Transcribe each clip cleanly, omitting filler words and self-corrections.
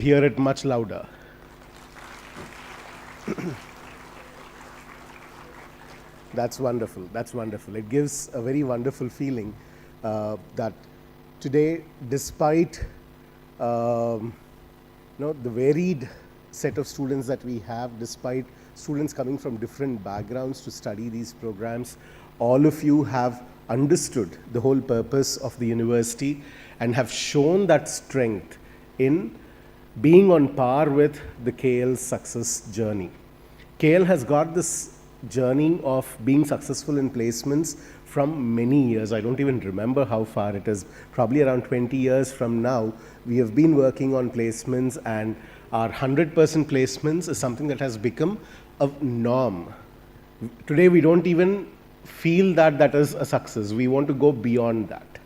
Hear it much louder. That's wonderful. That's wonderful. It gives a very wonderful feeling that today, despite the varied set of students that we have, despite students coming from different backgrounds to study these programs, all of you have understood the whole purpose of the university and have shown that strength in being on par with the KL's success journey. KL has got this journey of being successful in placements from many years. I don't even remember how far it is. Probably around 20 years from now, we have been working on placements, and our 100% placements is something that has become a norm. Today, we don't even feel that that is a success. We want to go beyond that,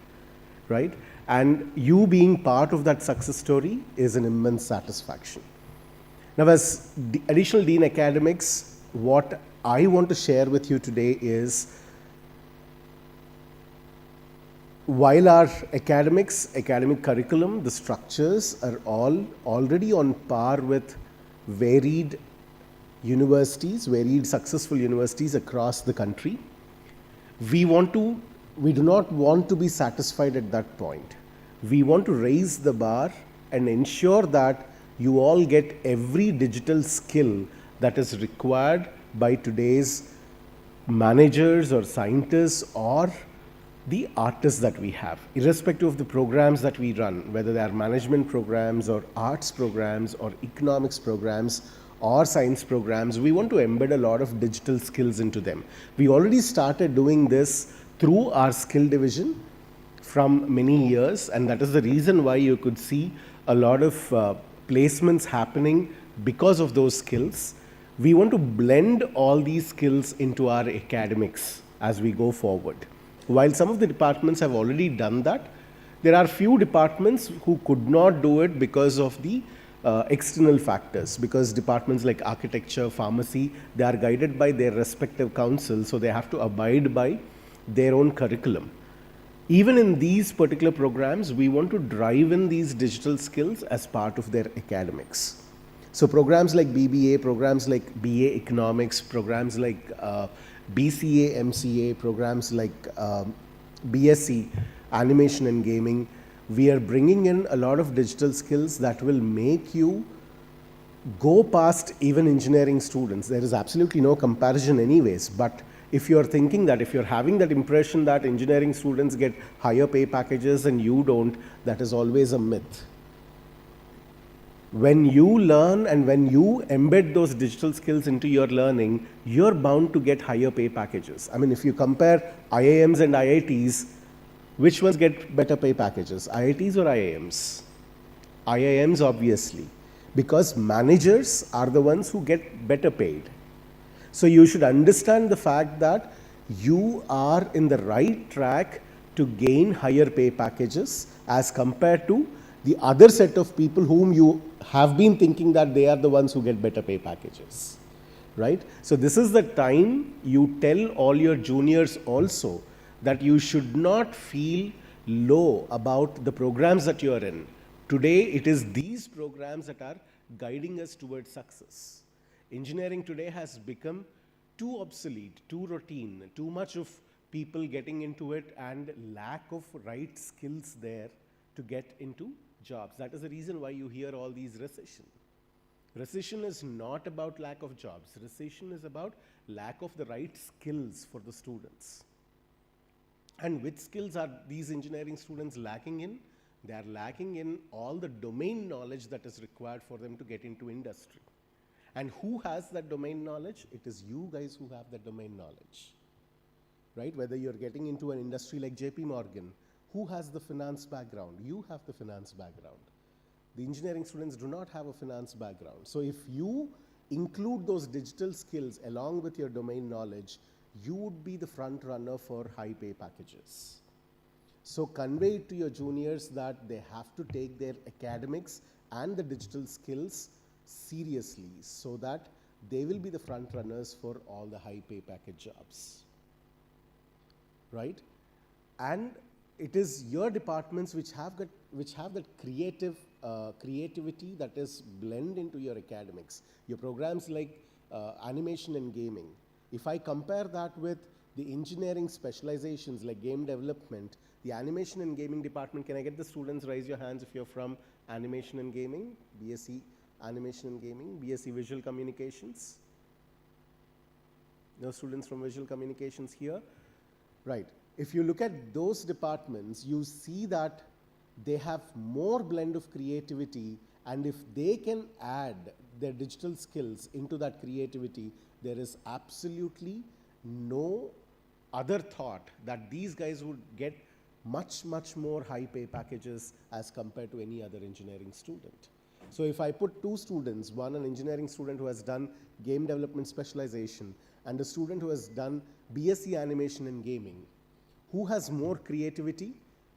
right? And you being part of that success story is an immense satisfaction. Now, as Additional Dean Academics, what I want to share with you today is, while our academic curriculum, the structures are all already on par with varied universities, varied successful universities across the country, we do not want to be satisfied at that point. We want to raise the bar and ensure that you all get every digital skill that is required by today's managers or scientists or the artists that we have, irrespective of the programs that we run, whether they are management programs or arts programs or economics programs or science programs. We want to embed a lot of digital skills into them. We already started doing this through our skill division from many years, and that is the reason why you could see a lot of placements happening because of those skills. We want to blend all these skills into our academics as we go forward. While some of the departments have already done that, there are few departments who could not do it because of the external factors, because departments like architecture, pharmacy, they are guided by their respective councils, so they have to abide by their own curriculum. Even in these particular programs, we want to drive in these digital skills as part of their academics. So programs like BBA, programs like BA Economics, programs like BCA, MCA, programs like BSc, Animation and Gaming, we are bringing in a lot of digital skills that will make you go past even engineering students. There is absolutely no comparison anyways, but if you're thinking that, if you're having that impression that engineering students get higher pay packages and you don't, that is always a myth. When you learn and when you embed those digital skills into your learning, you're bound to get higher pay packages. I mean, if you compare IIMs and IITs, which ones get better pay packages, IITs or IIMs? IIMs, obviously, because managers are the ones who get better paid. So you should understand the fact that you are in the right track to gain higher pay packages as compared to the other set of people whom you have been thinking that they are the ones who get better pay packages, right? So this is the time you tell all your juniors also that you should not feel low about the programs that you are in. Today, it is these programs that are guiding us towards success. Engineering today has become too obsolete, too routine, too much of people getting into it and lack of right skills there to get into jobs. That is the reason why you hear all these recession. Recession is not about lack of jobs. Recession is about lack of the right skills for the students. And which skills are these engineering students lacking in? They are lacking in all the domain knowledge that is required for them to get into industry. And who has that domain knowledge? It is you guys who have that domain knowledge, right? Whether you're getting into an industry like JP Morgan, who has the finance background? You have the finance background. The engineering students do not have a finance background. So if you include those digital skills along with your domain knowledge, you would be the front runner for high pay packages. So convey it to your juniors that they have to take their academics and the digital skills seriously so that they will be the front runners for all the high pay package jobs, right? And it is your departments which have that creative creativity that is blend into your academics. Your programs like animation and gaming. If I compare that with the engineering specializations like game development, the animation and gaming department, can I get the students raise your hands if you're from animation and gaming, BSc animation and gaming, BSc visual communications? No students from visual communications here? Right. If you look at those departments, you see that they have more blend of creativity, and if they can add their digital skills into that creativity, there is absolutely no other thought that these guys would get much, much more high pay packages as compared to any other engineering student. So if I put two students, one an engineering student who has done game development specialization and a student who has done BSc animation and gaming, who has more creativity?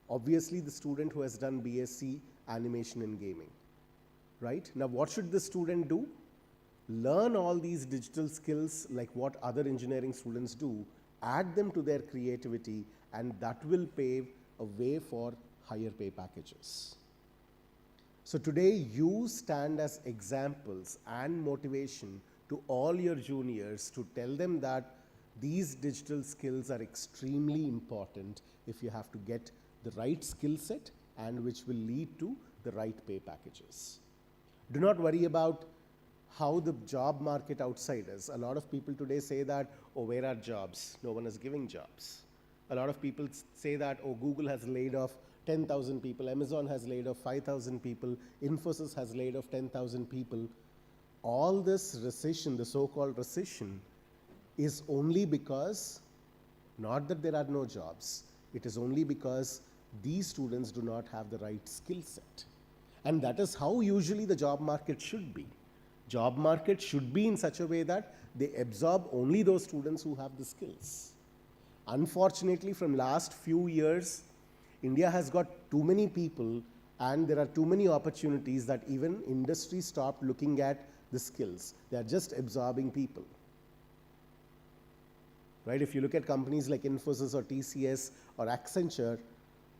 Obviously the student who has done BSc animation and gaming, right? Now what should the student do? Learn all these digital skills like what other engineering students do, add them to their creativity, and that will pave a way for higher pay packages. So today you stand as examples and motivation to all your juniors to tell them that these digital skills are extremely important if you have to get the right skill set and which will lead to the right pay packages. Do not worry about how the job market outside is. A lot of people today say that, oh, where are jobs? No one is giving jobs. A lot of people say that, oh, Google has laid off 10,000 people, Amazon has laid off 5,000 people, Infosys has laid off 10,000 people. All this recession, the so-called recession, is only because, not that there are no jobs, it is only because these students do not have the right skill set. And that is how usually the job market should be. Job market should be in such a way that they absorb only those students who have the skills. Unfortunately, from last few years, India has got too many people and there are too many opportunities that even industry stopped looking at the skills. They are just absorbing people. Right? If you look at companies like Infosys or TCS or Accenture,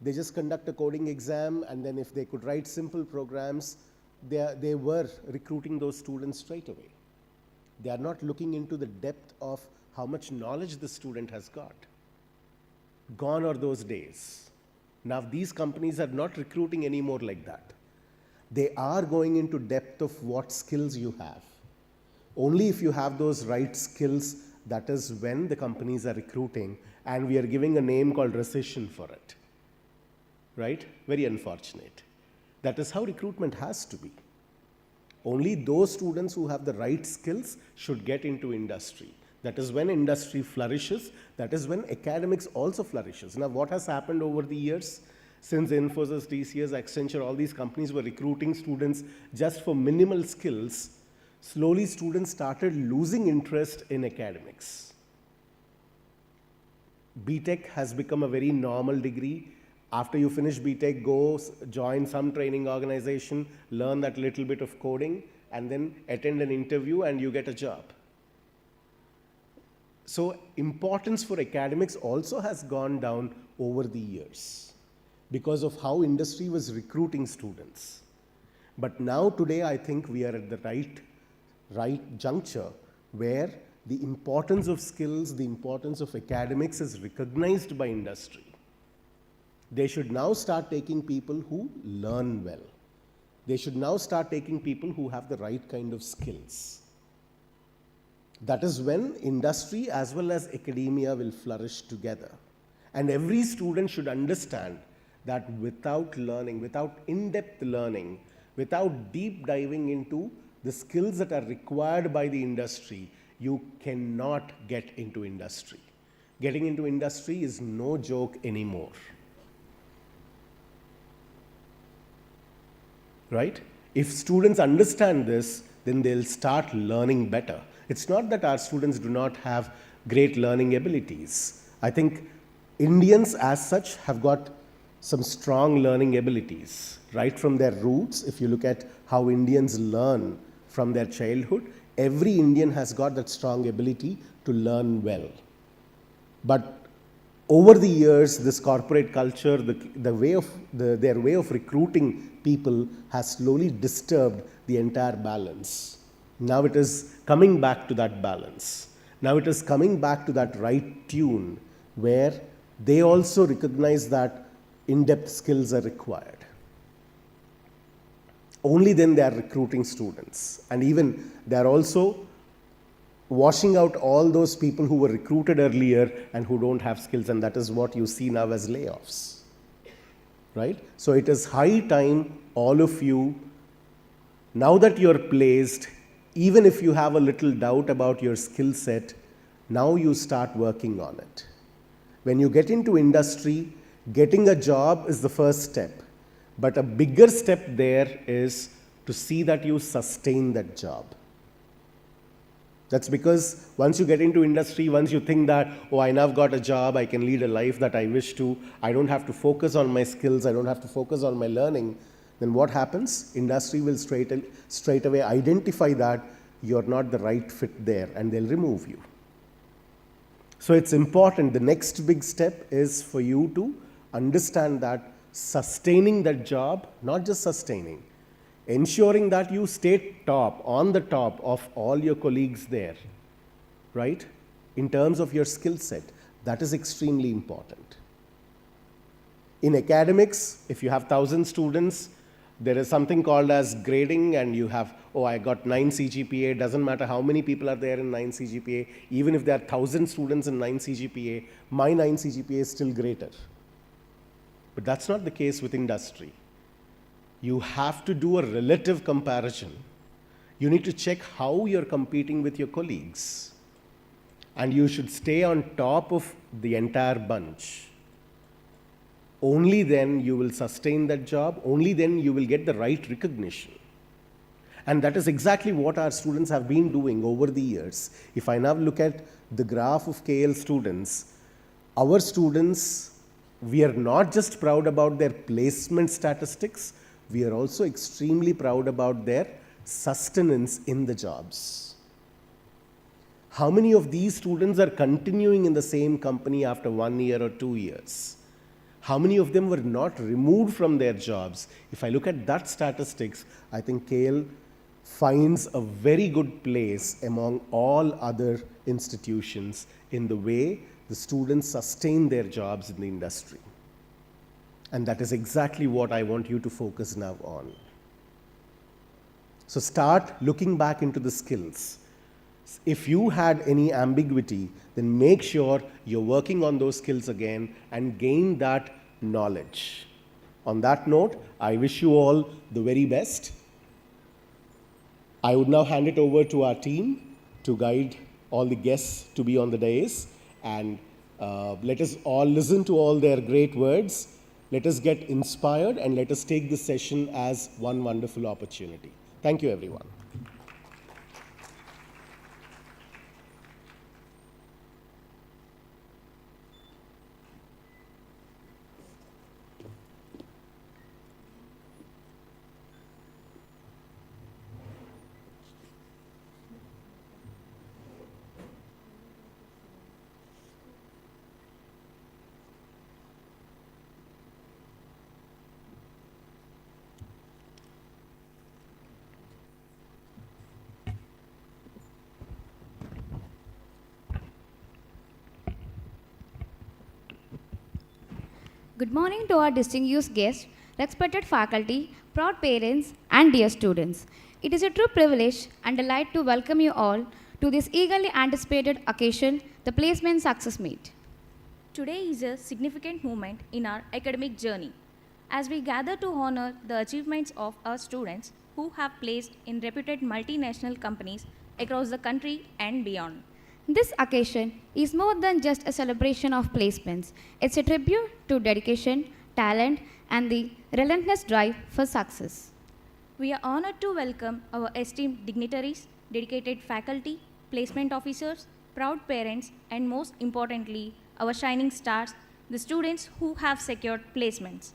they just conduct a coding exam, and then if they could write simple programs, they were recruiting those students straight away. They are not looking into the depth of how much knowledge the student has got. Gone are those days. Now these companies are not recruiting anymore like that. They are going into depth of what skills you have. Only if you have those right skills, that is when the companies are recruiting, and we are giving a name called recession for it. Right? Very unfortunate. That is how recruitment has to be. Only those students who have the right skills should get into industry. That is when industry flourishes. That is when academics also flourishes. Now, what has happened over the years? Since Infosys, TCS, Accenture, all these companies were recruiting students just for minimal skills, slowly students started losing interest in academics. BTech has become a very normal degree. After you finish BTech, go join some training organization, learn that little bit of coding, and then attend an interview and you get a job. So importance for academics also has gone down over the years because of how industry was recruiting students. But now today I think we are at the right juncture where the importance of skills, the importance of academics is recognized by industry. They should now start taking people who learn well. They should now start taking people who have the right kind of skills. That is when industry as well as academia will flourish together. And every student should understand that without learning, without in-depth learning, without deep diving into the skills that are required by the industry, you cannot get into industry. Getting into industry is no joke anymore. Right? If students understand this, then they'll start learning better. It's not that our students do not have great learning abilities. I think Indians as such have got some strong learning abilities. Right from their roots, if you look at how Indians learn from their childhood, every Indian has got that strong ability to learn well. But over the years, this corporate culture, their way of recruiting people has slowly disturbed the entire balance. Now it is coming back to that balance. Now it is coming back to that right tune where they also recognize that in-depth skills are required. Only then they are recruiting students. And even they are also washing out all those people who were recruited earlier and who don't have skills, and that is what you see now as layoffs, right? So it is high time all of you, now that you're placed, even if you have a little doubt about your skill set, now you start working on it. When you get into industry, getting a job is the first step, but a bigger step there is to see that you sustain that job. That's because once you get into industry, once you think that, oh, I now got a job, I can lead a life that I wish to, I don't have to focus on my skills, I don't have to focus on my learning, then what happens? Industry will straight away identify that you're not the right fit there, and they'll remove you. So it's important, the next big step is for you to understand that sustaining that job, not just sustaining, ensuring that you stay on the top of all your colleagues there, right? In terms of your skill set, that is extremely important. In academics, if you have 1,000 students, there is something called as grading, and you have, oh, I got 9 CGPA, doesn't matter how many people are there in 9 CGPA, even if there are 1,000 students in 9 CGPA, my 9 CGPA is still greater. But that's not the case with industry. You have to do a relative comparison. You need to check how you're competing with your colleagues. And you should stay on top of the entire bunch. Only then you will sustain that job, only then you will get the right recognition. And that is exactly what our students have been doing over the years. If I now look at the graph of KL students, our students, we are not just proud about their placement statistics, we are also extremely proud about their sustenance in the jobs. How many of these students are continuing in the same company after 1 year or 2 years? How many of them were not removed from their jobs? If I look at that statistics, I think KL finds a very good place among all other institutions in the way the students sustain their jobs in the industry. And that is exactly what I want you to focus now on. So start looking back into the skills. If you had any ambiguity, then make sure you're working on those skills again and gain that knowledge. On that note, I wish you all the very best. I would now hand it over to our team to guide all the guests to be on the dais, and let us all listen to all their great words. Let us get inspired, and let us take this session as one wonderful opportunity. Thank you, everyone. Good morning to our distinguished guests, respected faculty, proud parents, and dear students. It is a true privilege and delight to welcome you all to this eagerly anticipated occasion, the Placement Success Meet. Today is a significant moment in our academic journey as we gather to honor the achievements of our students who have placed in reputed multinational companies across the country and beyond. This occasion is more than just a celebration of placements. It's a tribute to dedication, talent, and the relentless drive for success. We are honored to welcome our esteemed dignitaries, dedicated faculty, placement officers, proud parents, and most importantly, our shining stars, the students who have secured placements.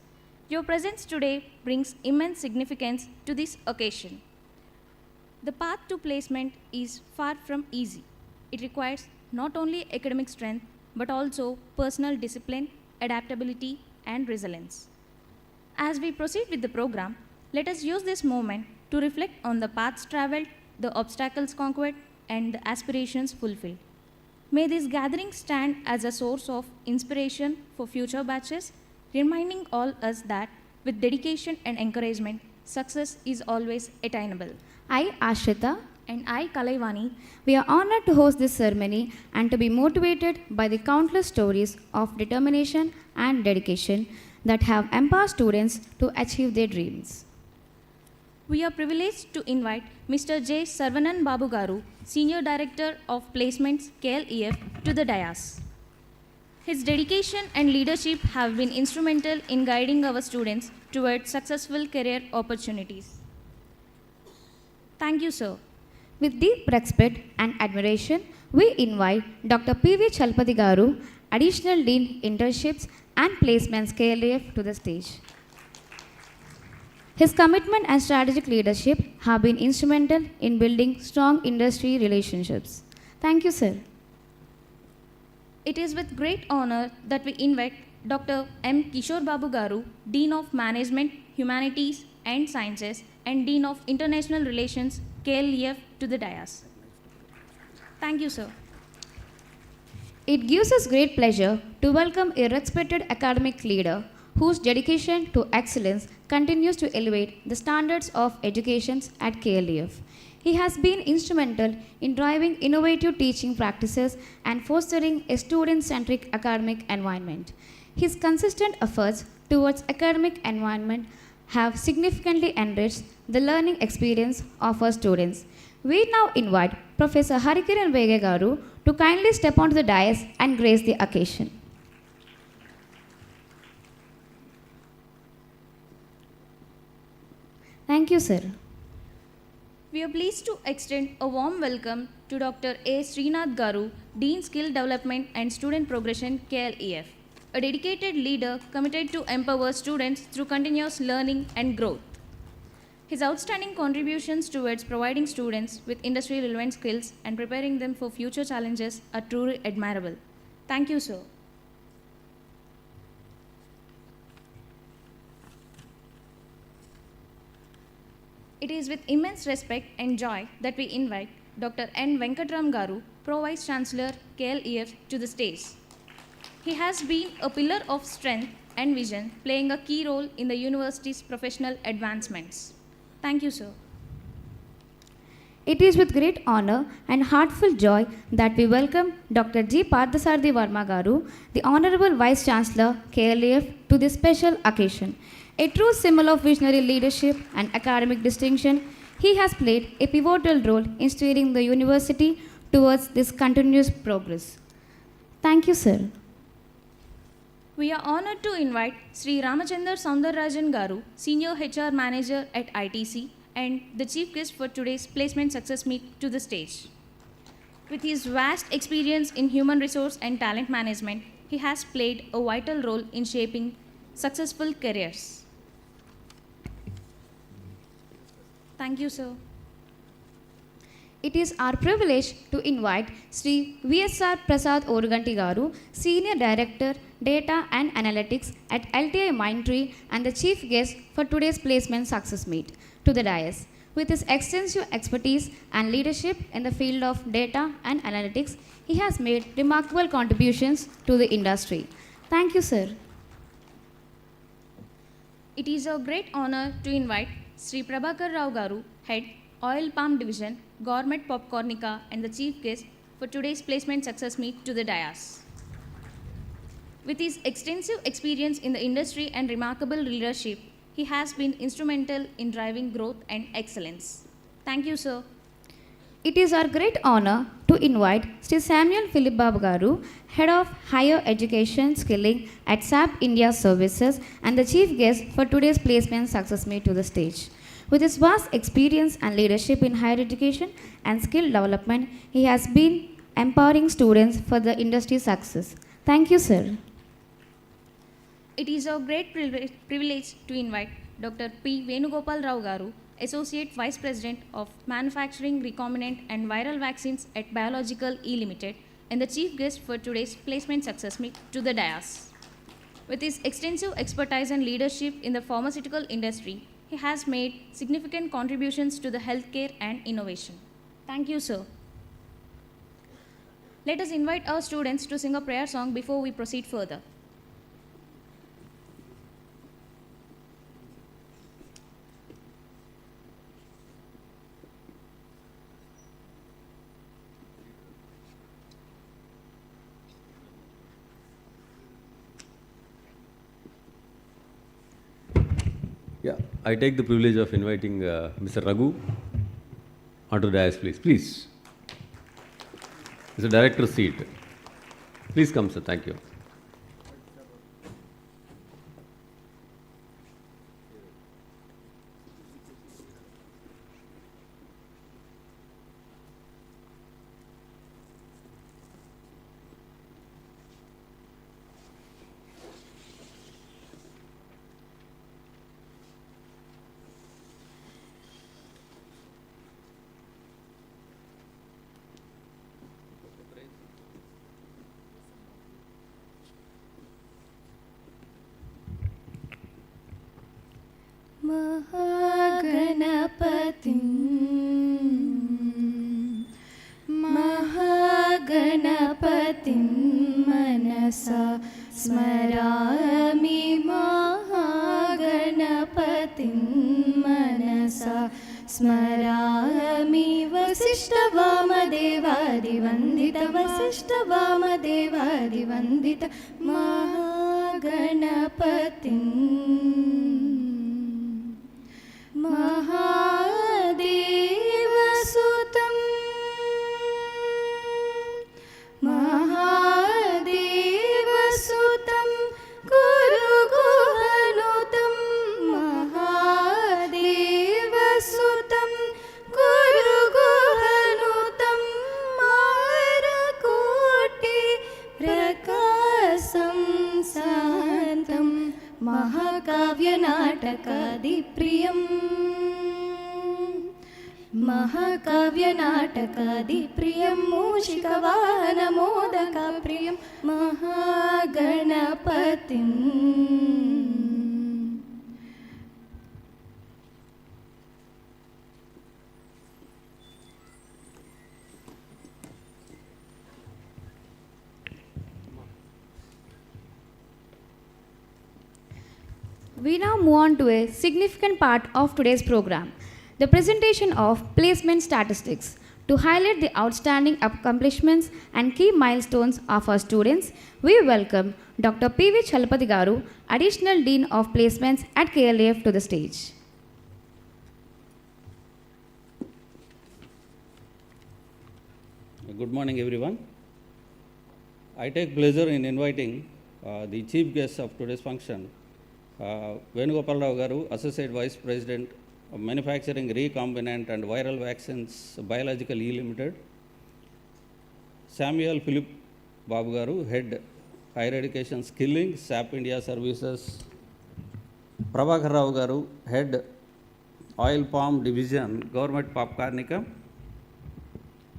Your presence today brings immense significance to this occasion. The path to placement is far from easy. It requires not only academic strength, but also personal discipline, adaptability, and resilience. As we proceed with the program, let us use this moment to reflect on the paths traveled, the obstacles conquered, and the aspirations fulfilled. May this gathering stand as a source of inspiration for future batches, reminding all us that with dedication and encouragement, success is always attainable. I, Ashrita, And I, Kalaivani, we are honored to host this ceremony and to be motivated by the countless stories of determination and dedication that have empowered students to achieve their dreams. we are privileged to invite Mr. J. Sarvanan Babu Garu, Senior Director of Placements, KLEF, to the dais. His dedication and leadership have been instrumental in guiding our students towards successful career opportunities. Thank you, sir. With deep respect and admiration, we invite Dr. P.V. Chalpati Garu, Additional Dean Internships and Placements KLF to the stage. His commitment and strategic leadership have been instrumental in building strong industry relationships. Thank you, sir. It is with great honor that we invite Dr. M. Kishore Babu Garu, Dean of Management, Humanities and Sciences and Dean of International Relations, KLEF, to the dais. Thank you, sir. It gives us great pleasure to welcome a respected academic leader whose dedication to excellence continues to elevate the standards of education at KLEF. He has been instrumental in driving innovative teaching practices and fostering a student-centric academic environment. His consistent efforts towards academic environment have significantly enriched the learning experience of our students. We now invite Professor Harikiran Vege Garu to kindly step onto the dais and grace the occasion. Thank you, sir. We are pleased to extend a warm welcome to Dr. A. Srinath Garu, Dean Skill Development and Student Progression, KLEF, a dedicated leader committed to empower students through continuous learning and growth. His outstanding contributions towards providing students with industry relevant skills and preparing them for future challenges are truly admirable. Thank you, sir. It is with immense respect and joy that we invite Dr. N. Venkatram Garu, Pro Vice Chancellor, KLEF, to the stage. He has been a pillar of strength and vision, playing a key role in the university's professional advancements. Thank you, sir. It is with great honor and heartfelt joy that we welcome Dr. G. Parthasarathi Varma Garu, the Honorable Vice Chancellor, KLEF, to this special occasion. A true symbol of visionary leadership and academic distinction, he has played a pivotal role in steering the university towards this continuous progress. Thank you, sir. We are honored to invite Sri Ramachandar Soundararajan Garu, Senior HR Manager at ITC, and the chief guest for today's Placement Success Meet, to the stage. With his vast experience in human resource and talent management, he has played a vital role in shaping successful careers. Thank you, sir. It is our privilege to invite Sri VSR Prasad Oruganti Garu, Senior Director, Data and Analytics at LTI Mindtree and the chief guest for today's Placement Success Meet, to the dais. With his extensive expertise and leadership in the field of data and analytics, he has made remarkable contributions to the industry. Thank you, sir. It is a great honor to invite Sri Prabhakar Rao Garu, Head, Oil Palm Division, Gourmet Popcornica, and the chief guest for today's Placement Success Meet, to the dais. With his extensive experience in the industry and remarkable leadership, he has been instrumental in driving growth and excellence. Thank you, sir. It is our great honor to invite Sri Samuel Philip Babu Garu, Head of Higher Education Skilling at SAP India Services and the chief guest for today's Placement Success Meet, to the stage. With his vast experience and leadership in higher education and skill development, he has been empowering students for the industry success. Thank you, sir. It is a great privilege to invite Dr. P. Venugopal Rao Garu, Associate Vice President of Manufacturing Recombinant and Viral Vaccines at Biological E Limited, and the chief guest for today's Placement Success Meet to the dais. With his extensive expertise and leadership in the pharmaceutical industry, he has made significant contributions to the healthcare and innovation. Thank you, sir. Let us invite our students to sing a prayer song before we proceed further. Yeah, I take the privilege of inviting Mr. Raghu onto the dais, please. Please. It's a director's seat. Please come, sir. Thank you. महागणपतिं मनसा स्मरामि महागणपतिं मनसा स्मरामि वसिष्ठवामदेवादिवन्दित वसिष्ठवामदेवादिवन्दित महागणपतिम् महादेवसुतं महादेवसुतं गुरुगुहनुतं महादेवसुतं गुरुगुहनुतं मारकोटि प्रकाशं शान्तं महाकाव्यनाटकादिप्रियम् महाकाव्यनाटकादिप्रियं मूषिकवाहनमोदकप्रियं महागणपतिम् We now move on to a significant part of today's program, the presentation of placement statistics. To highlight the outstanding accomplishments and key milestones of our students, we welcome Dr. P.V. Chalapati Garu, Additional Dean of Placements at KLAF, to the stage. Good morning, everyone. I take pleasure in inviting the chief guest of today's function, Venugopal Rao Garu, Associate Vice President of Manufacturing Recombinant and Viral Vaccines Biological E Limited, Samuel Philip Babu Garu, Head Higher Education Skilling, SAP India Services, Prabhakar Rao Garu, Head Oil Palm Division, Government Papkarnika,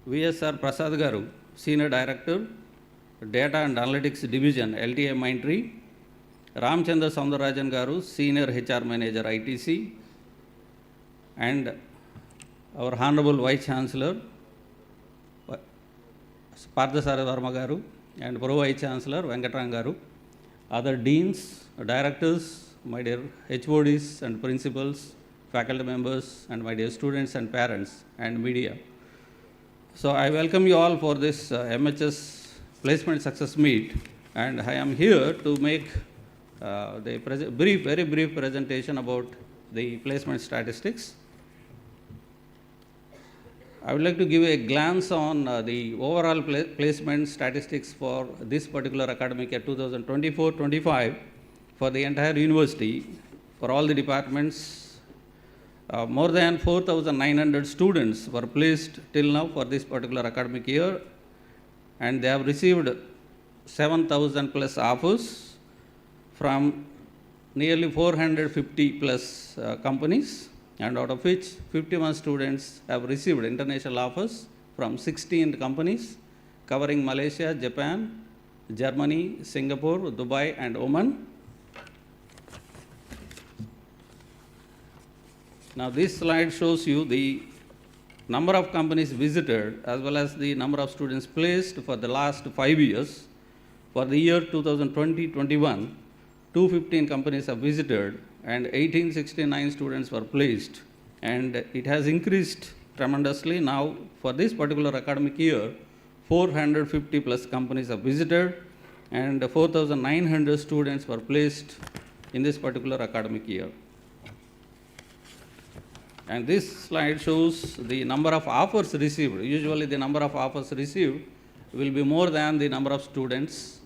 VSR Prasad Garu, Senior Director, Data and Analytics Division, LTI Mindtree, Ramchandra Soundarajan Garu, Senior HR Manager, ITC, and our Honorable Vice Chancellor, Parthasara Varma Garu, and Pro Vice Chancellor, Venkatram Garu, other deans, directors, my dear HODs and principals, faculty members, and my dear students and parents and media. So I welcome you all for this MHS Placement Success Meet, and I am here to make the very brief presentation about the placement statistics. I would like to give a glance on the overall placement statistics for this particular academic year 2024-25 for the entire university, for all the departments. More than 4,900 students were placed till now for this particular academic year, and they have received 7,000 plus offers from nearly 450 plus companies, and out of which 51 students have received international offers from 16 companies, covering Malaysia, Japan, Germany, Singapore, Dubai, and Oman. Now, this slide shows you the number of companies visited as well as the number of students placed for the last 5 years. For the year 2020-21, 215 companies have visited and 1869 students were placed. And it has increased tremendously. Now, for this particular academic year, 450 plus companies have visited and 4,900 students were placed in this particular academic year. And this slide shows the number of offers received. Usually the number of offers received will be more than the number of students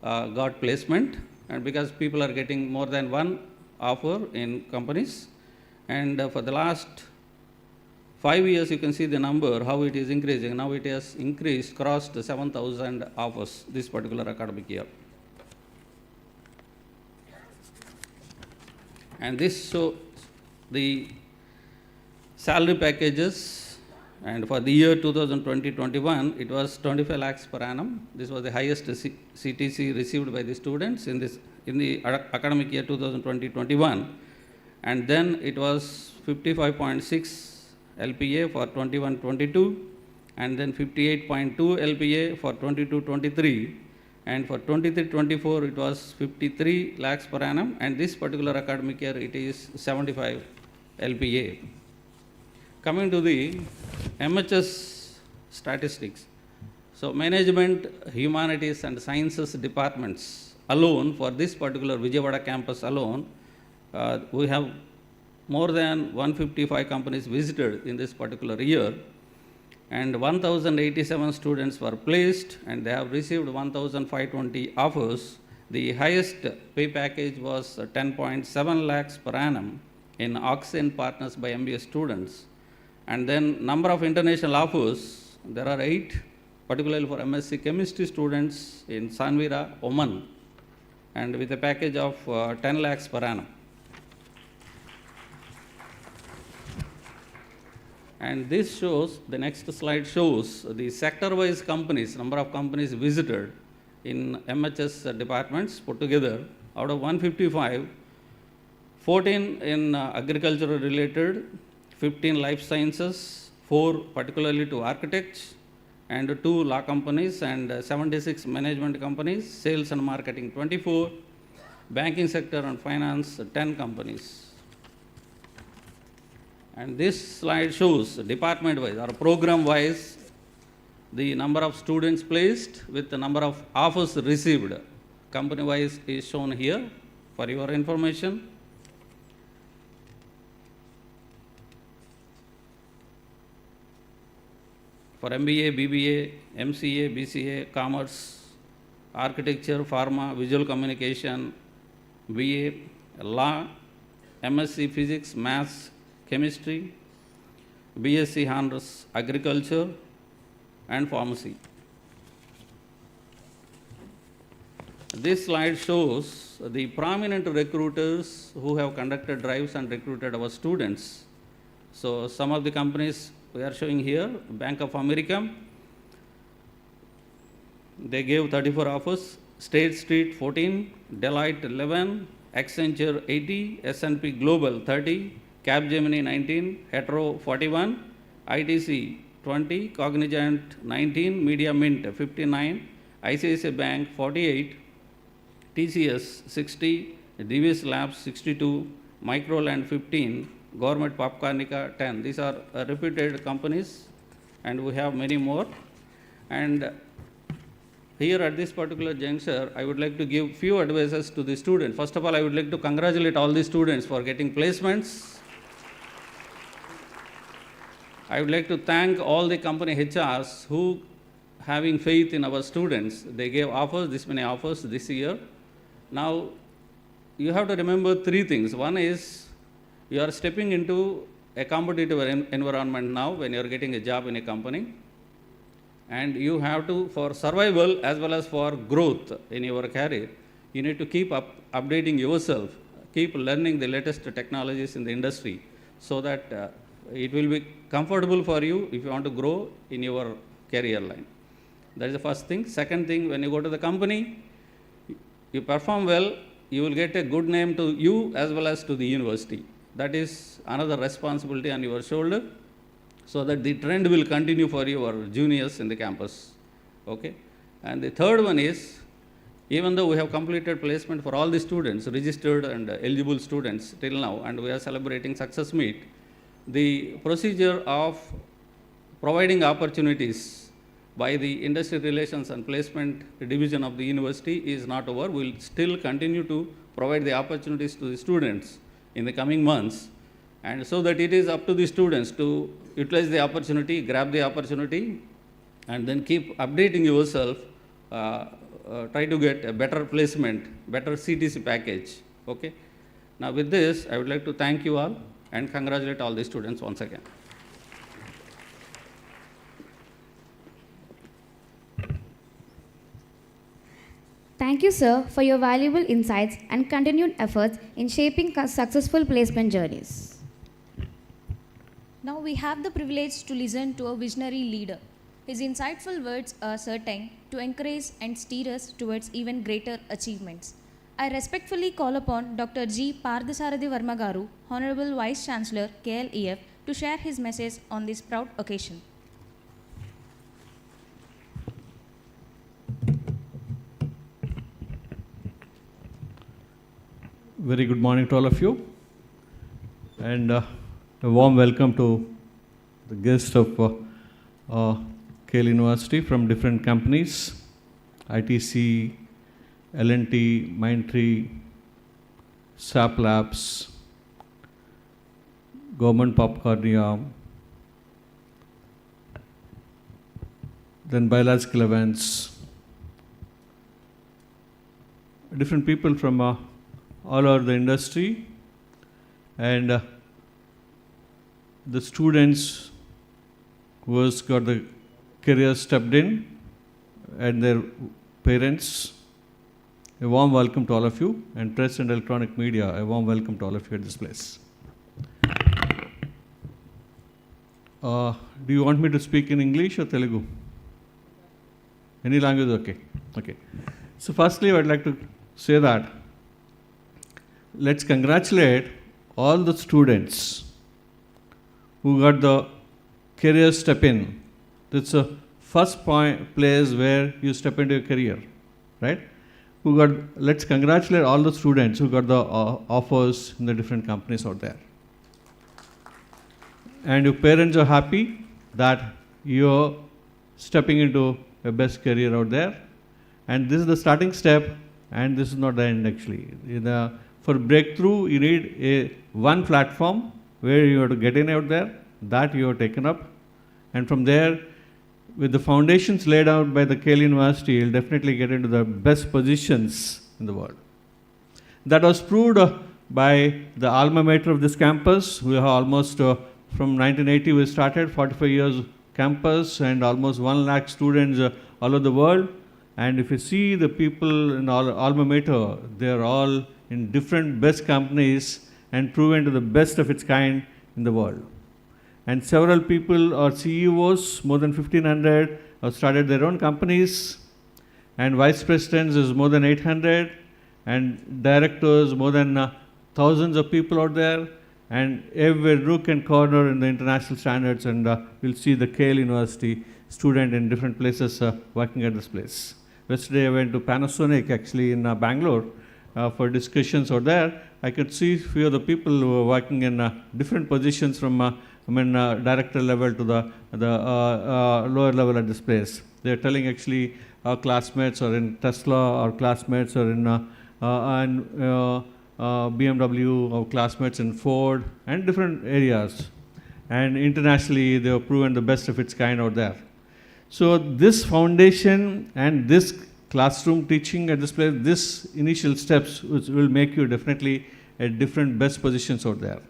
got placement, and because people are getting more than one offer in companies. And for the last 5 years, you can see the number, how it is increasing. Now it has increased, crossed 7,000 offers this particular academic year. And this shows the salary packages, and for the year 2020-21, it was 25 lakhs per annum. This was the highest CTC received by the students in the academic year 2020-21. And then it was 55.6 LPA for 21-22, and then 58.2 LPA for 22-23, and for 23-24 it was 53 lakhs per annum, and this particular academic year it is 75 LPA. Coming to the MHS statistics. So, management, humanities and sciences departments alone, for this particular Vijayawada campus alone, we have more than 155 companies visited in this particular year, and 1,087 students were placed, and they have received 1,520 offers. The highest pay package was 10.7 lakhs per annum in Oxen Partners by MBA students. And then number of international offers, there are 8, particularly for MSc chemistry students in Sanvira, Oman, and with a package of 10 lakhs per annum. And this shows, the next slide shows the sector-wise companies, number of companies visited in MHS departments put together. Out of 155, 14 in agricultural related, 15 life sciences, 4 particularly to architects, and 2 law companies, and 76 management companies, sales and marketing 24, banking sector and finance 10 companies. And this slide shows department-wise or program-wise the number of students placed with the number of offers received. Company-wise is shown here for your information. For MBA, BBA, MCA, BCA, Commerce, Architecture, Pharma, Visual Communication, BA, Law, MSc Physics, Maths, Chemistry, BSc Honors, Agriculture, and Pharmacy. This slide shows the prominent recruiters who have conducted drives and recruited our students. So, some of the companies we are showing here: Bank of America, they gave 34 offers, State Street 14, Deloitte 11, Accenture 80, S&P Global 30, Capgemini 19, Hetero 41, ITC 20, Cognizant 19, Media Mint 59, ICICI Bank 48, TCS 60, DVS Labs 62, Microland 15, Government Popcornica 10. These are reputed companies, and we have many more. And here at this particular juncture, I would like to give few advices to the students. First of all, I would like to congratulate all the students for getting placements. I would like to thank all the company HRs who, having faith in our students, they gave offers, this many offers this year. Now, you have to remember 3 things. One is, you are stepping into a competitive environment now when you are getting a job in a company, and you have to, for survival as well as for growth in your career, you need to keep updating yourself, keep learning the latest technologies in the industry, so that it will be comfortable for you if you want to grow in your career line. That is the first thing. Second thing, when you go to the company, you perform well, you will get a good name to you as well as to the university. That is another responsibility on your shoulder, so that the trend will continue for your juniors in the campus. Okay? And the third one is, even though we have completed placement for all the students, registered and eligible students till now, and we are celebrating success meet, the procedure of providing opportunities by the Industry Relations and Placement Division of the university is not over. We will still continue to provide the opportunities to the students in the coming months, and so that it is up to the students to utilize the opportunity, grab the opportunity, and then keep updating yourself, try to get a better placement, better CTC package. Okay? Now with this, I would like to thank you all and congratulate all the students once again. Thank you, sir, for your valuable insights and continued efforts in shaping successful placement journeys. Now we have the privilege to listen to a visionary leader. His insightful words are certain to encourage and steer us towards even greater achievements. I respectfully call upon Dr. G. Pardasarathi Varma Garu, Honorable Vice Chancellor, KLEF, to share his message on this proud occasion. Very good morning to all of you, and a warm welcome to the guests of KL University from different companies, ITC, L&T, Mindtree, SAP Labs, Government Popcornia, then biological events, different people from all over the industry, and the students who has got the career stepped in, and their parents. A warm welcome to all of you, and press and electronic media, a warm welcome to all of you at this place. Do you want me to speak in English or Telugu? Any language? Okay. Okay. So firstly, I would like to say that let's congratulate all the students who got the career step in. That's the first place where you step into your career, right? Let's congratulate all the students who got the offers in the different companies out there. And your parents are happy that you're stepping into a best career out there. And this is the starting step, and this is not the end actually. For breakthrough, you need one platform where you have to get in out there, that you have taken up. And from there, with the foundations laid out by the KL University, you'll definitely get into the best positions in the world. That was proved by the alma mater of this campus. We have almost, from 1980 we started, 45 years campus, and almost 1 lakh students all over the world. And if you see the people in alma mater, they are all in different best companies and proven to the best of its kind in the world. And several people are CEOs, more than 1,500, have started their own companies, and vice presidents is more than 800, and directors, more than thousands of people out there, and every nook and corner in the international standards, and we'll see the KL University student in different places working at this place. Yesterday I went to Panasonic actually in Bangalore for discussions out there. I could see few of the people who were working in different positions from director level to the lower level at this place. They are telling actually our classmates are in Tesla, our classmates are in BMW, our classmates in Ford, and different areas. And internationally, they have proven the best of its kind out there. So this foundation and this classroom teaching at this place, this initial steps will make you definitely at different best positions out there.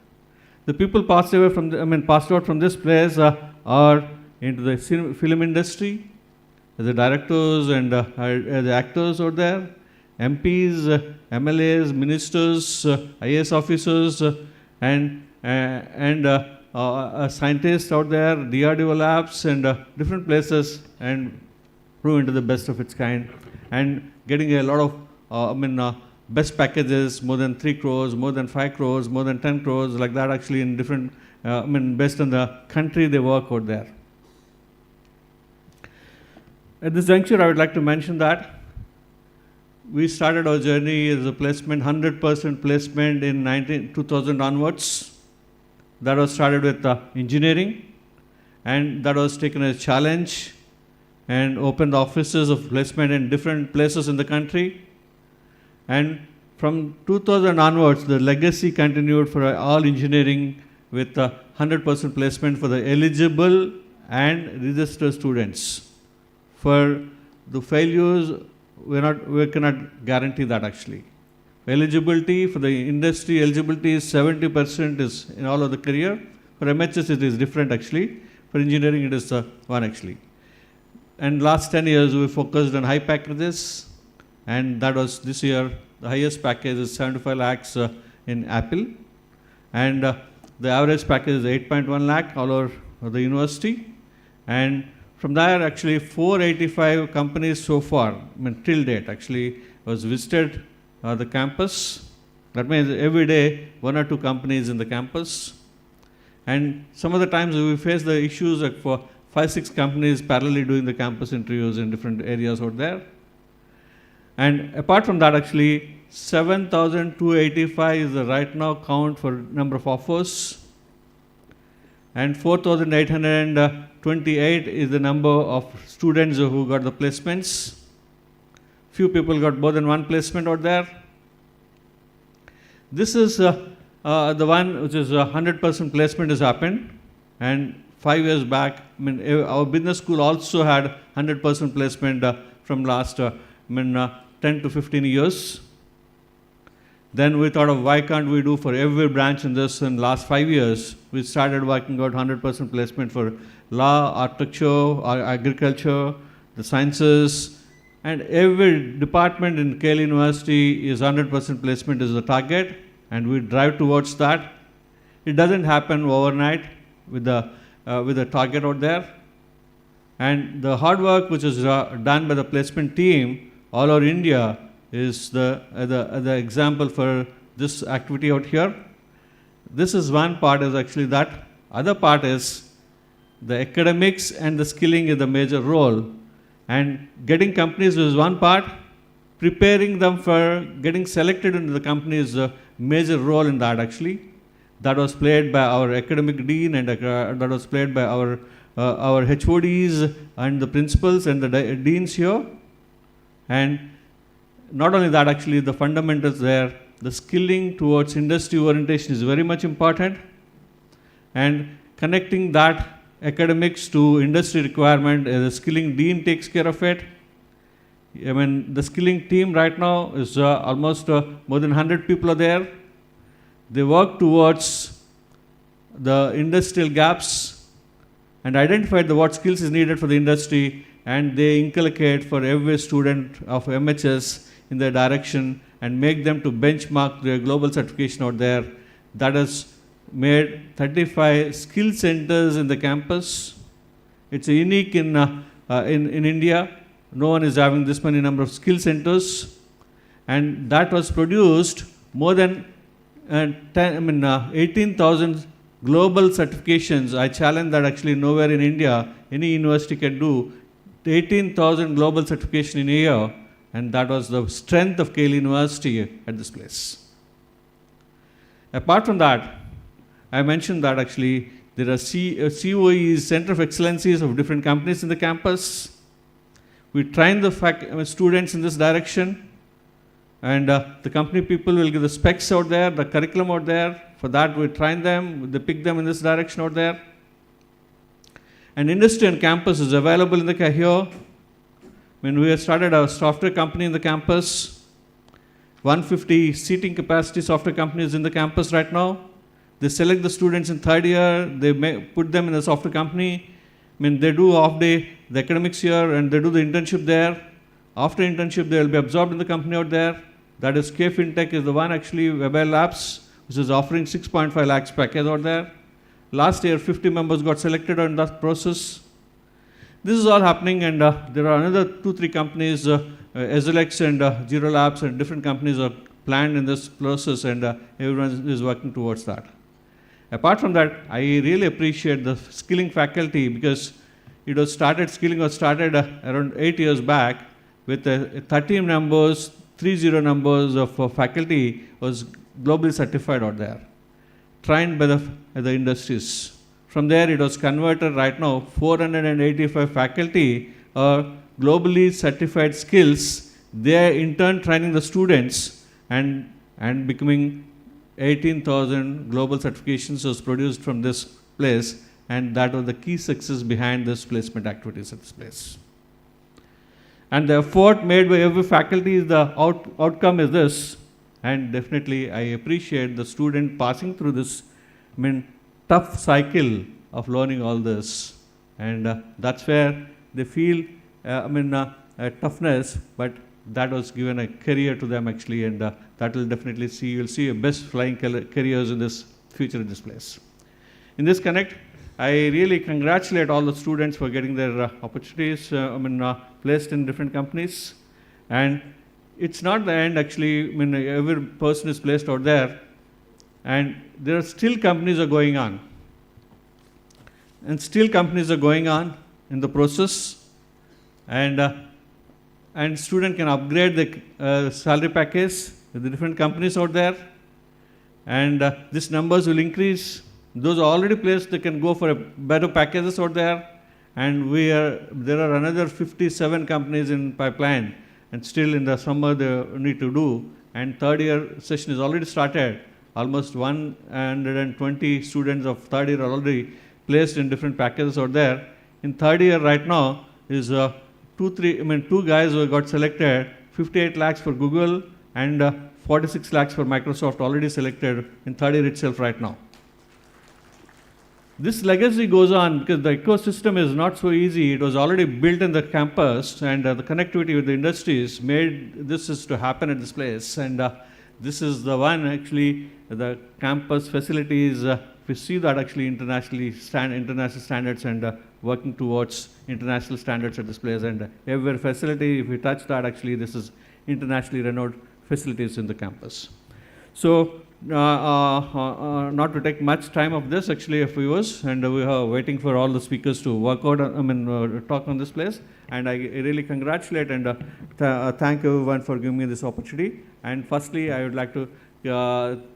The people passed out from this place are into the film industry, as the directors and as the actors out there, MPs, MLAs, ministers, IAS officers, and scientists out there, DRDO labs, and different places, and prove into the best of its kind, and getting a lot of, best packages, more than 3 crores, more than 5 crores, more than 10 crores, like that actually in different, based on the country they work out there. At this juncture, I would like to mention that we started our journey as a placement, 100% placement in 2000 onwards. That was started with engineering, and that was taken as a challenge and opened offices of placement in different places in the country. And from 2000 onwards, the legacy continued for all engineering with 100% placement for the eligible and registered students. For the failures, we cannot guarantee that actually. Eligibility for the industry, eligibility is 70% is in all of the career. For MHS it is different actually. For engineering it is one actually. And last 10 years we focused on high packages, and that was this year the highest package is 75 lakhs in Apple, and the average package is 8.1 lakh all over the university. And from there actually 485 companies so far, till date actually was visited the campus. That means every day 1 or 2 companies in the campus. And some of the times we face the issues like for 5-6 companies parallelly doing the campus interviews in different areas out there. And apart from that actually 7,285 is the right now count for number of offers, and 4,828 is the number of students who got the placements. Few people got more than one placement out there. This is the one which is 100% placement has happened, and 5 years back, our business school also had 100% placement from last 10 to 15 years. Then we thought of why can't we do for every branch in this in last 5 years. We started working out 100% placement for law, architecture, agriculture, the sciences, and every department in KL University is 100% placement is the target, and we drive towards that. It doesn't happen overnight with the target out there. And the hard work which is done by the placement team all over India is the example for this activity out here. This is one part is actually that. Other part is the academics and the skilling is the major role. And getting companies is one part. Preparing them for getting selected into the company is a major role in that actually. That was played by our academic dean, and that was played by our HODs and the principals and the deans here. And not only that, actually, the fundamentals there, the skilling towards industry orientation is very much important, and connecting that academics to industry requirement, the skilling dean takes care of it. The skilling team right now is almost more than 100 people are there. They work towards the industrial gaps and identify what skills is needed for the industry, and they inculcate for every student of MHS in their direction and make them to benchmark their global certification out there. That has made 35 skill centers in the campus. It's unique in India. No one is having this many number of skill centers, and that was produced more than 18,000 global certifications. I challenge that actually nowhere in India any university can do 18,000 global certification in a year, and that was the strength of KL University at this place. Apart from that, I mentioned that actually there are COEs, Center of Excellencies of different companies in the campus. We train the students in this direction, and the company people will give the specs out there, the curriculum out there. For that, we train them, they pick them in this direction out there. And industry and campus is available in the here. When we have started our software company in the campus, 150 seating capacity software companies in the campus right now. They select the students in third year, they put them in the software company. They do half day, the academics here, and they do the internship there. After internship, they will be absorbed in the company out there. That is K-Fintech is the one actually, Webel Labs, which is offering 6.5 lakhs package out there. Last year, 50 members got selected on that process. this is all happening, and there are another 2-3 companies, SLX and Zero Labs and different companies are planned in this process, and everyone is working towards that. Apart from that, I really appreciate the skilling faculty, because skilling was started around 8 years back with 30 numbers, 30 numbers of faculty was globally certified out there, trained by the industries. From there, it was converted. Right now, 485 faculty are globally certified skills. They are in turn training the students, and becoming 18,000 global certifications was produced from this place, and that was the key success behind this placement activities at this place. And the effort made by every faculty, the outcome is this, and definitely I appreciate the student passing through this, tough cycle of learning all this, and that's where they feel, toughness, but that was given a career to them actually, and that will definitely you'll see your best flying careers in this future in this place. In this connect, I really congratulate all the students for getting their opportunities, placed in different companies, and it's not the end actually. Every person is placed out there, and there are still companies are going on, and still companies are going on in the process, and student can upgrade the salary package with the different companies out there, and these numbers will increase. Those are already placed, they can go for better packages out there, and there are another 57 companies in pipeline, and still in the summer they need to do, and third year session is already started. Almost 120 students of third year are already placed in different packages out there. In third year right now is two guys who got selected, 58 lakhs for Google and 46 lakhs for Microsoft already selected in third year itself right now. This legacy goes on because the ecosystem is not so easy. It was already built in the campus, and the connectivity with the industries made this is to happen at this place. And this is the one actually, the campus facilities, we see that actually international standards and working towards international standards at this place. And every facility, if we touch that, actually this is internationally renowned facilities in the campus. So, not to take much time of this actually of viewers, and we are waiting for all the speakers to work out, talk on this place, and I really congratulate and thank everyone for giving me this opportunity. And firstly, I would like to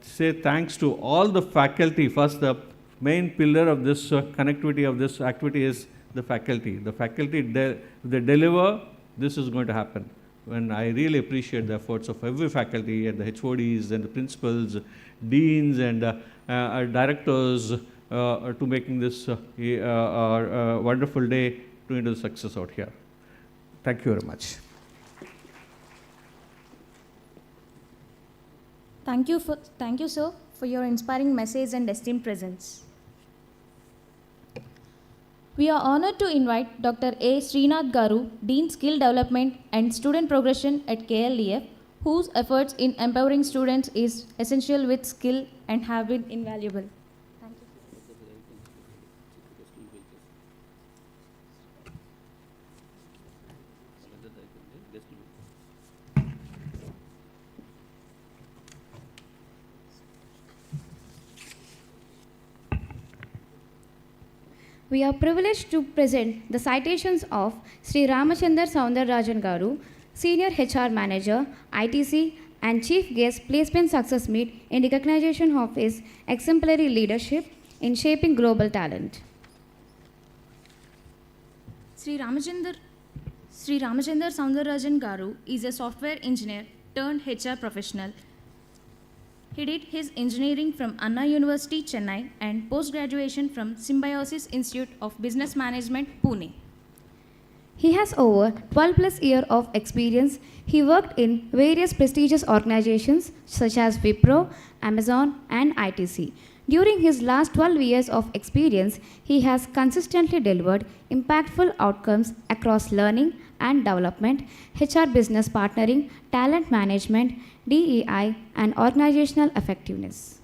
say thanks to all the faculty. First, the main pillar of this connectivity of this activity is the faculty. The faculty, they deliver, this is going to happen. And I really appreciate the efforts of every faculty and the HODs and the principals, deans and directors to making this a wonderful day to into the success out here. Thank you very much. Thank you, sir, for your inspiring message and esteemed presence. We are honored to invite Dr. A. Srinath Garu, Dean Skill Development and Student Progression at KLEF, whose efforts in empowering students is essential with skill and have been invaluable. Thank you. We are privileged to present the citations of Sri Ramachandar Soundararajan Garu, Senior HR Manager, ITC, and Chief Guest Placement Success Meet in recognition of his exemplary leadership in shaping global talent. Sri Ramachandar Soundararajan Garu is a software engineer turned HR professional. He did his engineering from Anna University, Chennai, and post-graduation from Symbiosis Institute of Business Management, Pune. He has over 12 plus years of experience. He worked in various prestigious organizations such as Wipro, Amazon, and ITC. During his last 12 years of experience, he has consistently delivered impactful outcomes across learning and development, HR business partnering, talent management, DEI, and organizational effectiveness.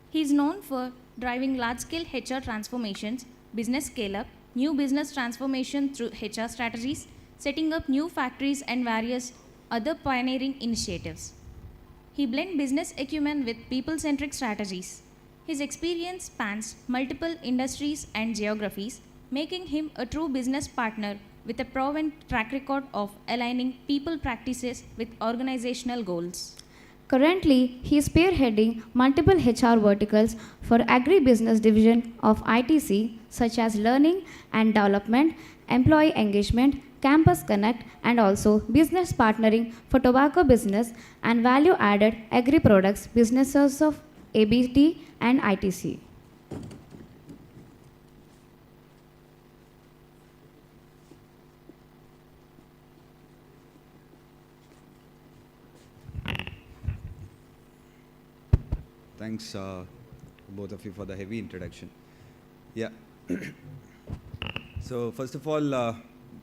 He is known for driving large-scale HR transformations, business scale-up, new business transformation through HR strategies, setting up new factories and various other pioneering initiatives. He blends business acumen with people-centric strategies. His experience spans multiple industries and geographies, making him a true business partner with a proven track record of aligning people practices with organizational goals. Currently, he is spearheading multiple HR verticals for agribusiness division of ITC such as learning and development, employee engagement, campus connect and also business partnering for tobacco business and value added agri products businesses of ABT and ITC. Thanks, both of you, for the heavy introduction. Yeah. So, first of all,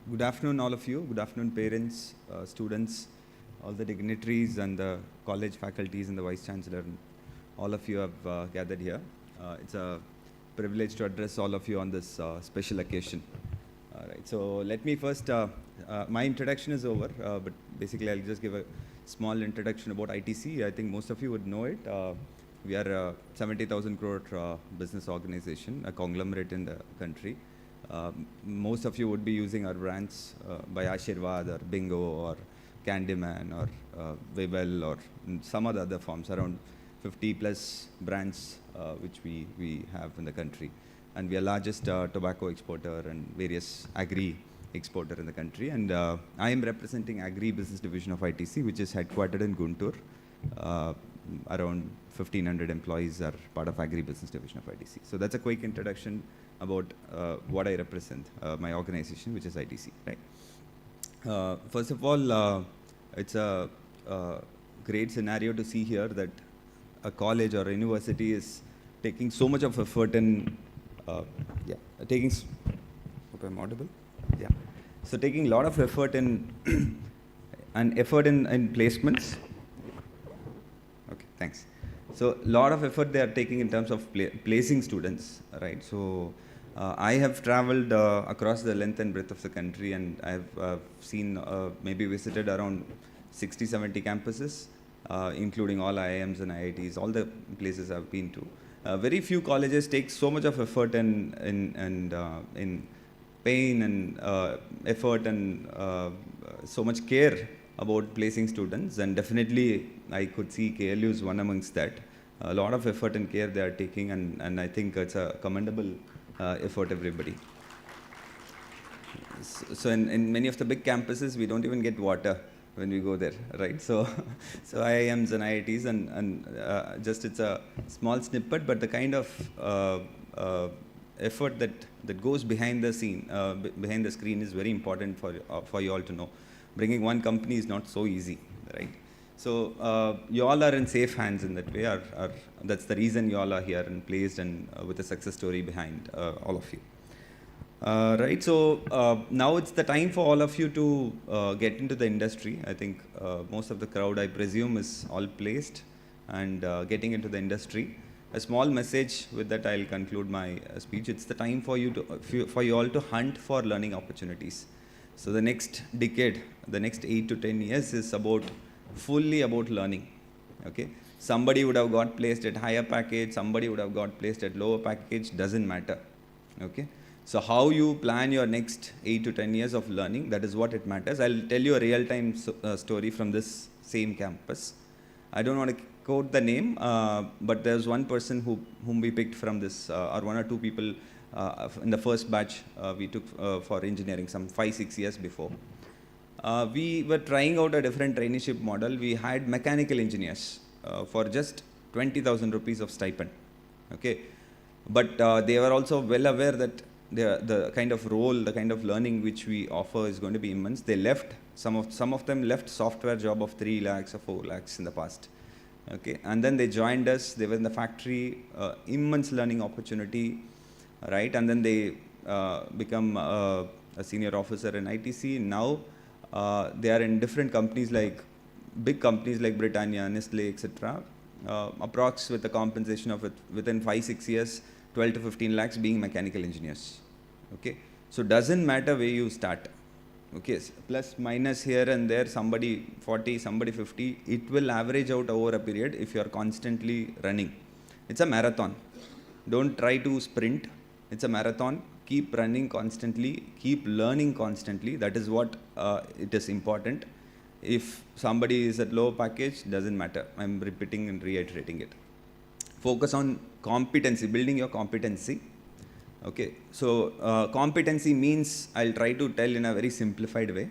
good afternoon, all of you. Good afternoon, parents, students, all the dignitaries, and the college faculties, and the vice chancellor. And all of you have gathered here. It's a privilege to address all of you on this special occasion. All right. So, let me first. My introduction is over, but basically, I'll just give a small introduction about ITC. I think most of you would know it. We are a 70,000 crore business organization, a conglomerate in the country. Most of you would be using our brands by Ashirvad or Bingo or Candyman or Webel or some other forms, around 50 plus brands which we have in the country. And we are largest tobacco exporter and various agri exporter in the country. And I am representing Agri Business Division of ITC, which is headquartered in Guntur. Around 1,500 employees are part of Agri Business Division of ITC. So that's a quick introduction about what I represent, my organization, which is ITC. Right. First of all, it's a great scenario to see here that a college or a university is taking so much of effort in, taking. Hope I'm audible. Yeah. So taking a lot of effort in and effort in placements. Okay, thanks. So a lot of effort they are taking in terms of placing students, right? So I have traveled across the length and breadth of the country, and I've seen, maybe visited around 60, 70 campuses, including all IIMs and IITs, all the places I've been to. Very few colleges take so much of effort in pain and effort and so much care about placing students, and definitely I could see KLU is one amongst that. A lot of effort and care they are taking, and I think it's a commendable effort, everybody. So in many of the big campuses, we don't even get water when we go there, right? So IIMs and IITs, and just it's a small snippet, but the kind of effort that goes behind the scene, behind the screen, is very important for you all to know. Bringing one company is not so easy, right? So you all are in safe hands in that way. That's the reason you all are here and placed, and with a success story behind all of you. Right. So now it's the time for all of you to get into the industry. I think most of the crowd, I presume, is all placed and getting into the industry. A small message with that I'll conclude my speech. It's the time for you all to hunt for learning opportunities. So the next decade, the next 8 to 10 years is fully about learning. Okay. Somebody would have got placed at higher package, somebody would have got placed at lower package, doesn't matter. Okay. So how you plan your next 8 to 10 years of learning, that is what it matters. I'll tell you a real-time story from this same campus. I don't want to quote the name, but there's one person whom we picked from this, or one or two people in the first batch we took for engineering some 5-6 years before. We were trying out a different traineeship model. We had mechanical engineers for just 20,000 rupees of stipend. Okay, but they were also well aware that the kind of role, the kind of learning which we offer is going to be immense. They left, some of them left software job of 3 lakhs or 4 lakhs in the past. Okay, and then they joined us. They were in the factory, immense learning opportunity, right? And then they become a senior officer in ITC. Now they are in different companies, like big companies like Britannia, Nestle, etc. Approx with the compensation of it within 5-6 years, 12 to 15 lakhs being mechanical engineers. Okay, So doesn't matter where you start. Okay, plus minus here and there, somebody 40, somebody 50, it will average out over a period if you are constantly running. It's a marathon. Don't try to sprint. It's a marathon. Keep running constantly, keep learning constantly. That is what it is important. If somebody is at low package, doesn't matter. I'm repeating and reiterating it. Focus on competency, building your competency. Okay, so competency means, I'll try to tell in a very simplified way.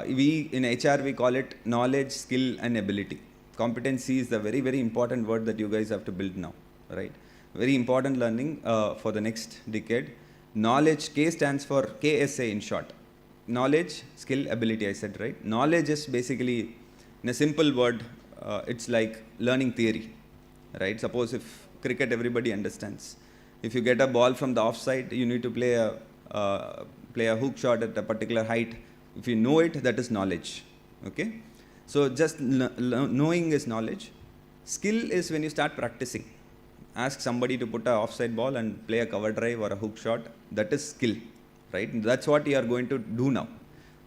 We in HR, we call it knowledge, skill and ability. Competency is the very, very important word that you guys have to build now, right? Very important learning for the next decade. Knowledge, K stands for KSA in short. Knowledge, skill, ability, I said, right? Knowledge is basically, in a simple word, it's like learning theory, right? Suppose if cricket everybody understands. If you get a ball from the offside, you need to play a hook shot at a particular height. If you know it, that is knowledge, okay? So just knowing is knowledge. Skill is when you start practicing. Ask somebody to put an offside ball and play a cover drive or a hook shot. That is skill, right? That's what you are going to do now,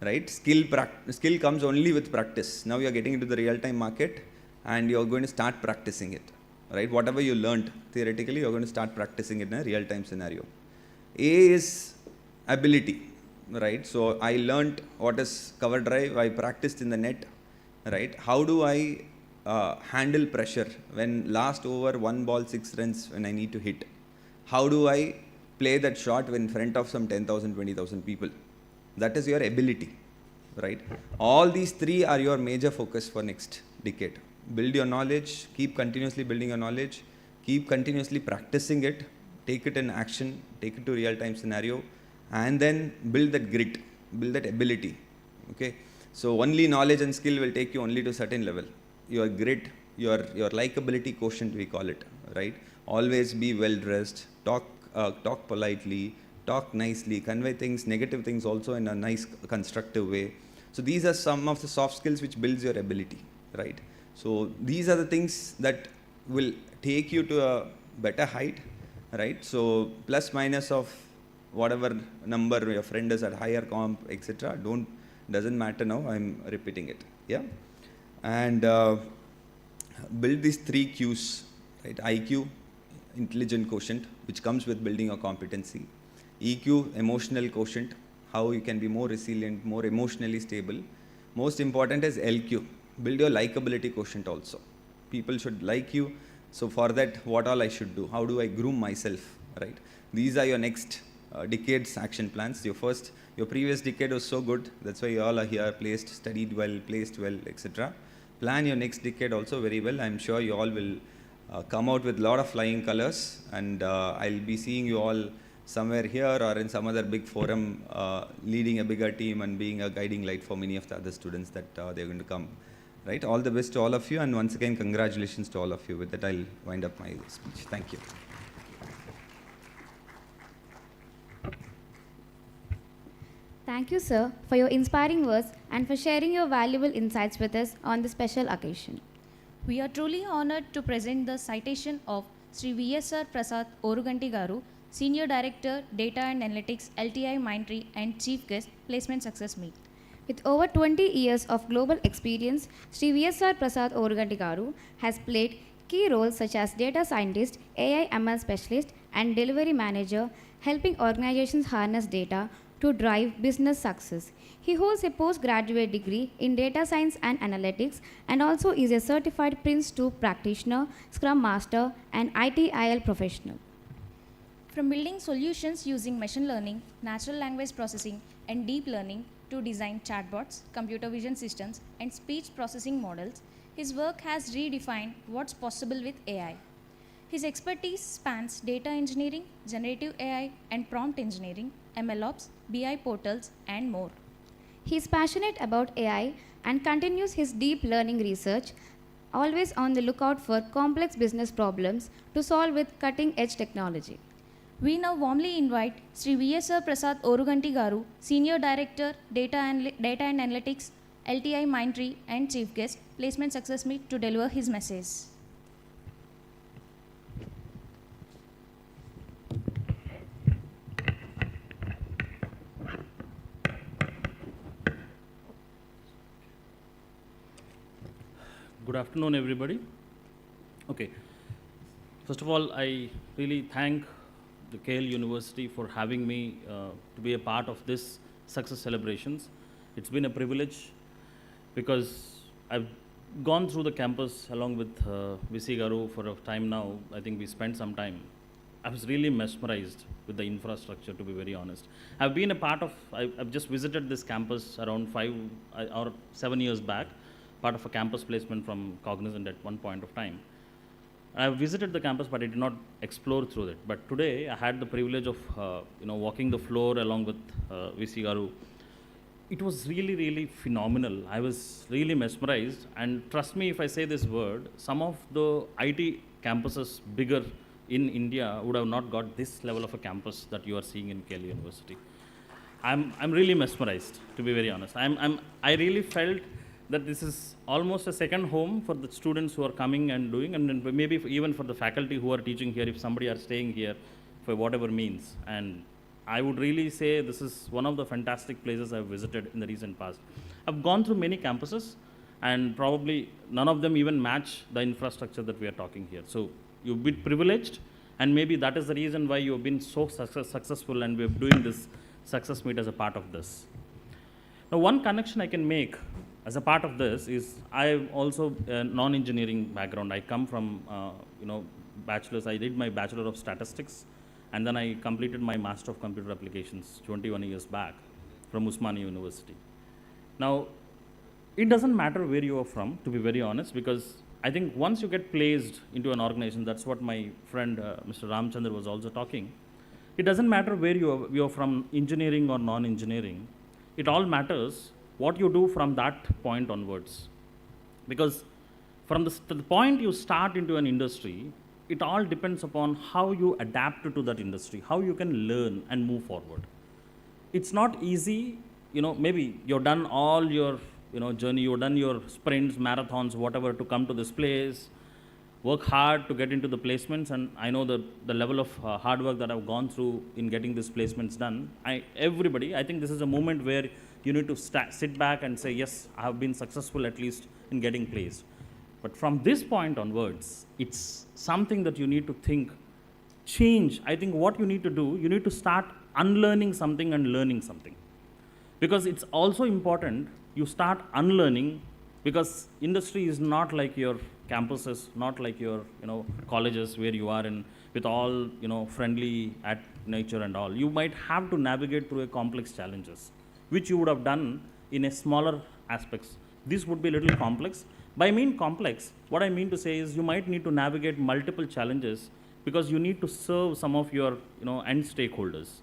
right? Skill comes only with practice. Now you are getting into the real-time market and you are going to start practicing it, right? Whatever you learned theoretically, you are going to start practicing it in a real-time scenario. A is ability, right? So I learned what is cover drive. I practiced in the net, right? How do I handle pressure when last over 1 ball 6 runs when I need to hit? How do I play that shot in front of some 10,000, 20,000 people? That is your ability, right? All these three are your major focus for next decade. Build your knowledge, keep continuously building your knowledge, keep continuously practicing it, take it in action, take it to real-time scenario, and then build that grit, build that ability, okay? So only knowledge and skill will take you only to a certain level. Your grit, your likability quotient, we call it, right? Always be well dressed, talk politely, talk nicely, convey things, negative things also in a nice, constructive way. So these are some of the soft skills which builds your ability, right? So these are the things that will take you to a better height, right? So plus minus of whatever number your friend is at higher comp, etc. Doesn't matter now. I'm repeating it, yeah. And build these 3 Qs, right? IQ, intelligent quotient, which comes with building your competency. EQ, emotional quotient, how you can be more resilient, more emotionally stable. Most important is LQ, build your likability quotient also. People should like you. So for that, what all I should do? How do I groom myself, right? These are your next decade's action plans. Your previous decade was so good. That's why you all are here, studied well, placed well, etc. Plan your next decade also very well. I'm sure you all will come out with a lot of flying colors, and I'll be seeing you all somewhere here or in some other big forum leading a bigger team and being a guiding light for many of the other students that they're going to come. Right? All the best to all of you, and once again, congratulations to all of you. With that, I'll wind up my speech. Thank you. Thank you, sir, for your inspiring words and for sharing your valuable insights with us on this special occasion. We are truly honored to present the citation of Sri V.S.R. Prasad Oruganti Garu, Senior Director, Data and Analytics, LTI Mindtree, and Chief Guest, Placement Success Meet. With over 20 years of global experience, Sri V.S.R. Prasad Oruganti Garu has played key roles such as data scientist, AI ML specialist, and delivery manager, helping organizations harness data to drive business success. He holds a postgraduate degree in data science and analytics and also is a certified Prince 2 practitioner, Scrum Master, and ITIL professional. From building solutions using machine learning, natural language processing, and deep learning to design chatbots, computer vision systems, and speech processing models, his work has redefined what's possible with AI. His expertise spans data engineering, generative AI, and prompt engineering, MLOps, BI portals, and more. He is passionate about AI and continues his deep learning research, always on the lookout for complex business problems to solve with cutting-edge technology. We now warmly invite Sri V.S.R. Prasad Oruganti Garu, Senior Director, Data and Analytics, LTI Mindtree, and Chief Guest, Placement Success Meet, to deliver his message. Good afternoon, everybody. Okay. First of all, I really thank the KL University for having me to be a part of this success celebrations. It's been a privilege because I've gone through the campus along with VC Garu for a time now. I think we spent some time. I was really mesmerized with the infrastructure, to be very honest. I've been a part of, I've just visited this campus around 5 or 7 years back, part of a campus placement from Cognizant at one point of time. I visited the campus, but I did not explore through it. But today, I had the privilege of walking the floor along with VC Garu. It was really, really phenomenal. I was really mesmerized. And trust me if I say this word, some of the IT campuses bigger in India would have not got this level of a campus that you are seeing in KL University. I'm really mesmerized, to be very honest. I really felt that this is almost a second home for the students who are coming and doing, and then maybe even for the faculty who are teaching here, if somebody are staying here for whatever means. And I would really say this is one of the fantastic places I've visited in the recent past. I've gone through many campuses, and probably none of them even match the infrastructure that we are talking here. So you've been privileged, and maybe that is the reason why you've been so successful, and we're doing this success meet as a part of this. Now, one connection I can make as a part of this is I'm also a non-engineering background. I come from, bachelor's. I did my Bachelor of Statistics, and then I completed my Master of Computer Applications 21 years back from Usmania University. Now, it doesn't matter where you are from, to be very honest, because I think once you get placed into an organization, that's what my friend Mr. Ramchandra was also talking. It doesn't matter where you are from, engineering or non-engineering. It all matters what you do from that point onwards. Because from the point you start into an industry, it all depends upon how you adapt to that industry, how you can learn and move forward. It's not easy, maybe you've done all your journey, you've done your sprints, marathons, whatever, to come to this place, work hard to get into the placements, and I know the level of hard work that I've gone through in getting these placements done. I think this is a moment where you need to sit back and say, yes, I have been successful at least in getting placed. But from this point onwards, it's something that you need to think, change. I think what you need to do, you need to start unlearning something and learning something. Because it's also important you start unlearning, because industry is not like your campuses, not like your colleges where you are in with all friendly at nature and all. You might have to navigate through a complex challenges, which you would have done in a smaller aspects. This would be a little complex. By mean complex, what I mean to say is you might need to navigate multiple challenges because you need to serve some of your end stakeholders.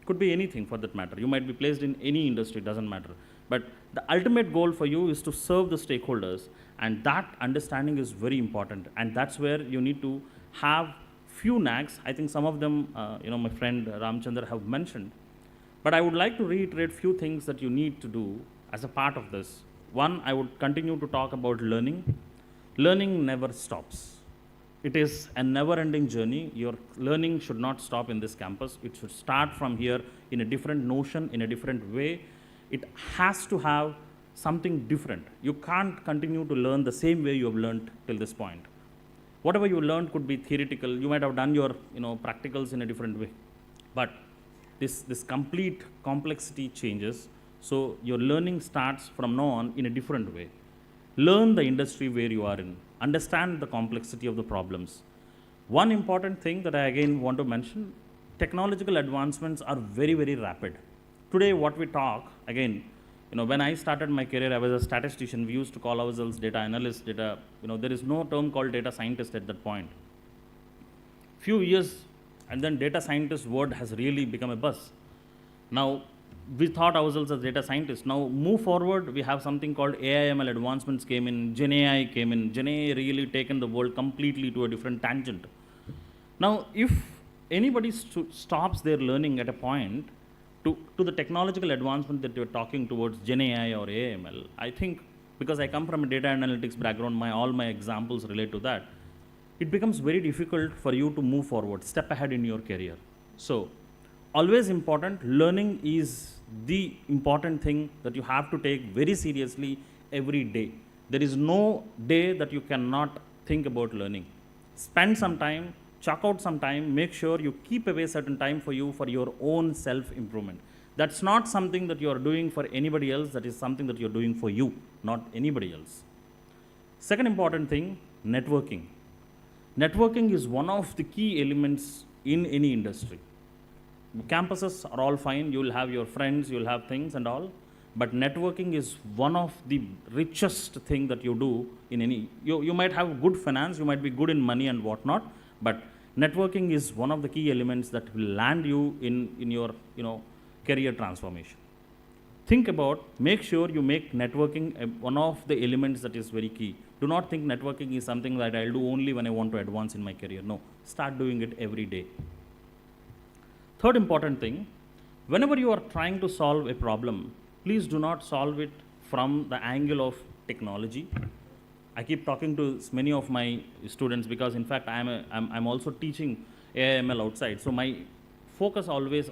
Could be anything for that matter. You might be placed in any industry, doesn't matter. But the ultimate goal for you is to serve the stakeholders, and that understanding is very important. And that's where you need to have few nags. I think some of them, my friend Ramchandra have mentioned. But I would like to reiterate few things that you need to do as a part of this. One, I would continue to talk about learning. Learning never stops. It is a never-ending journey. Your learning should not stop in this campus. It should start from here in a different notion, in a different way. It has to have something different. You can't continue to learn the same way you have learned till this point. Whatever you learned could be theoretical. You might have done your practicals in a different way. But this complete complexity changes. So your learning starts from now on in a different way. Learn the industry where you are in. Understand the complexity of the problems. One important thing that I again want to mention, technological advancements are very, very rapid. Today what we talk, again, when I started my career, I was a statistician. We used to call ourselves data analysts, there is no term called data scientist at that point. Few years, and then data scientist word has really become a buzz. Now, we thought ourselves as data scientists. Now, move forward, we have something called AI/ML advancements came in, Gen AI came in. Gen AI really taken the world completely to a different tangent. Now, if anybody stops their learning at a point to the technological advancement that you're talking towards Gen AI or AI/ML, I think because I come from a data analytics background, all my examples relate to that, it becomes very difficult for you to move forward, step ahead in your career. So, always important, learning is the important thing that you have to take very seriously every day. There is no day that you cannot think about learning. Spend some time, chalk out some time, make sure you keep away certain time for you for your own self-improvement. That's not something that you are doing for anybody else, that is something that you're doing for you, not anybody else. Second important thing, networking. Networking is one of the key elements in any industry. Campuses are all fine, you will have your friends, you will have things and all, but networking is one of the richest thing that you do in any, you might have good finance, you might be good in money and whatnot, but networking is one of the key elements that will land you in your, career transformation. Think about, make sure you make networking one of the elements that is very key. Do not think networking is something that I'll do only when I want to advance in my career. No, start doing it every day. Third important thing, whenever you are trying to solve a problem, please do not solve it from the angle of technology. I keep talking to many of my students because in fact I'm also teaching AIML outside. So my focus always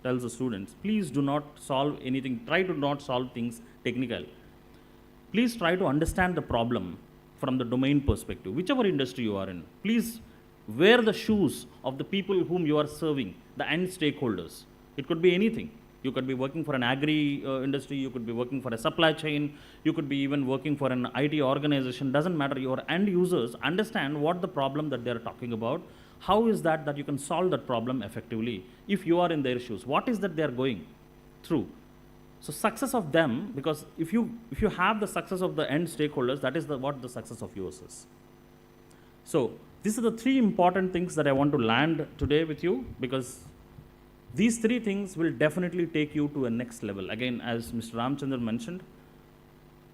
tells the students, please do not solve anything, try to not solve things technical. Please try to understand the problem from the domain perspective, whichever industry you are in. Please wear the shoes of the people whom you are serving, the end stakeholders. It could be anything. You could be working for an agri industry, you could be working for a supply chain, you could be even working for an IT organization, doesn't matter. Your end users understand what the problem that they're talking about. How is that you can solve that problem effectively if you are in their shoes? What is that they're going through? So success of them, because if you have the success of the end stakeholders, that is what the success of yours is. So these are the three important things that I want to land today with you, because these three things will definitely take you to a next level. Again, as Mr. Ramchandran mentioned,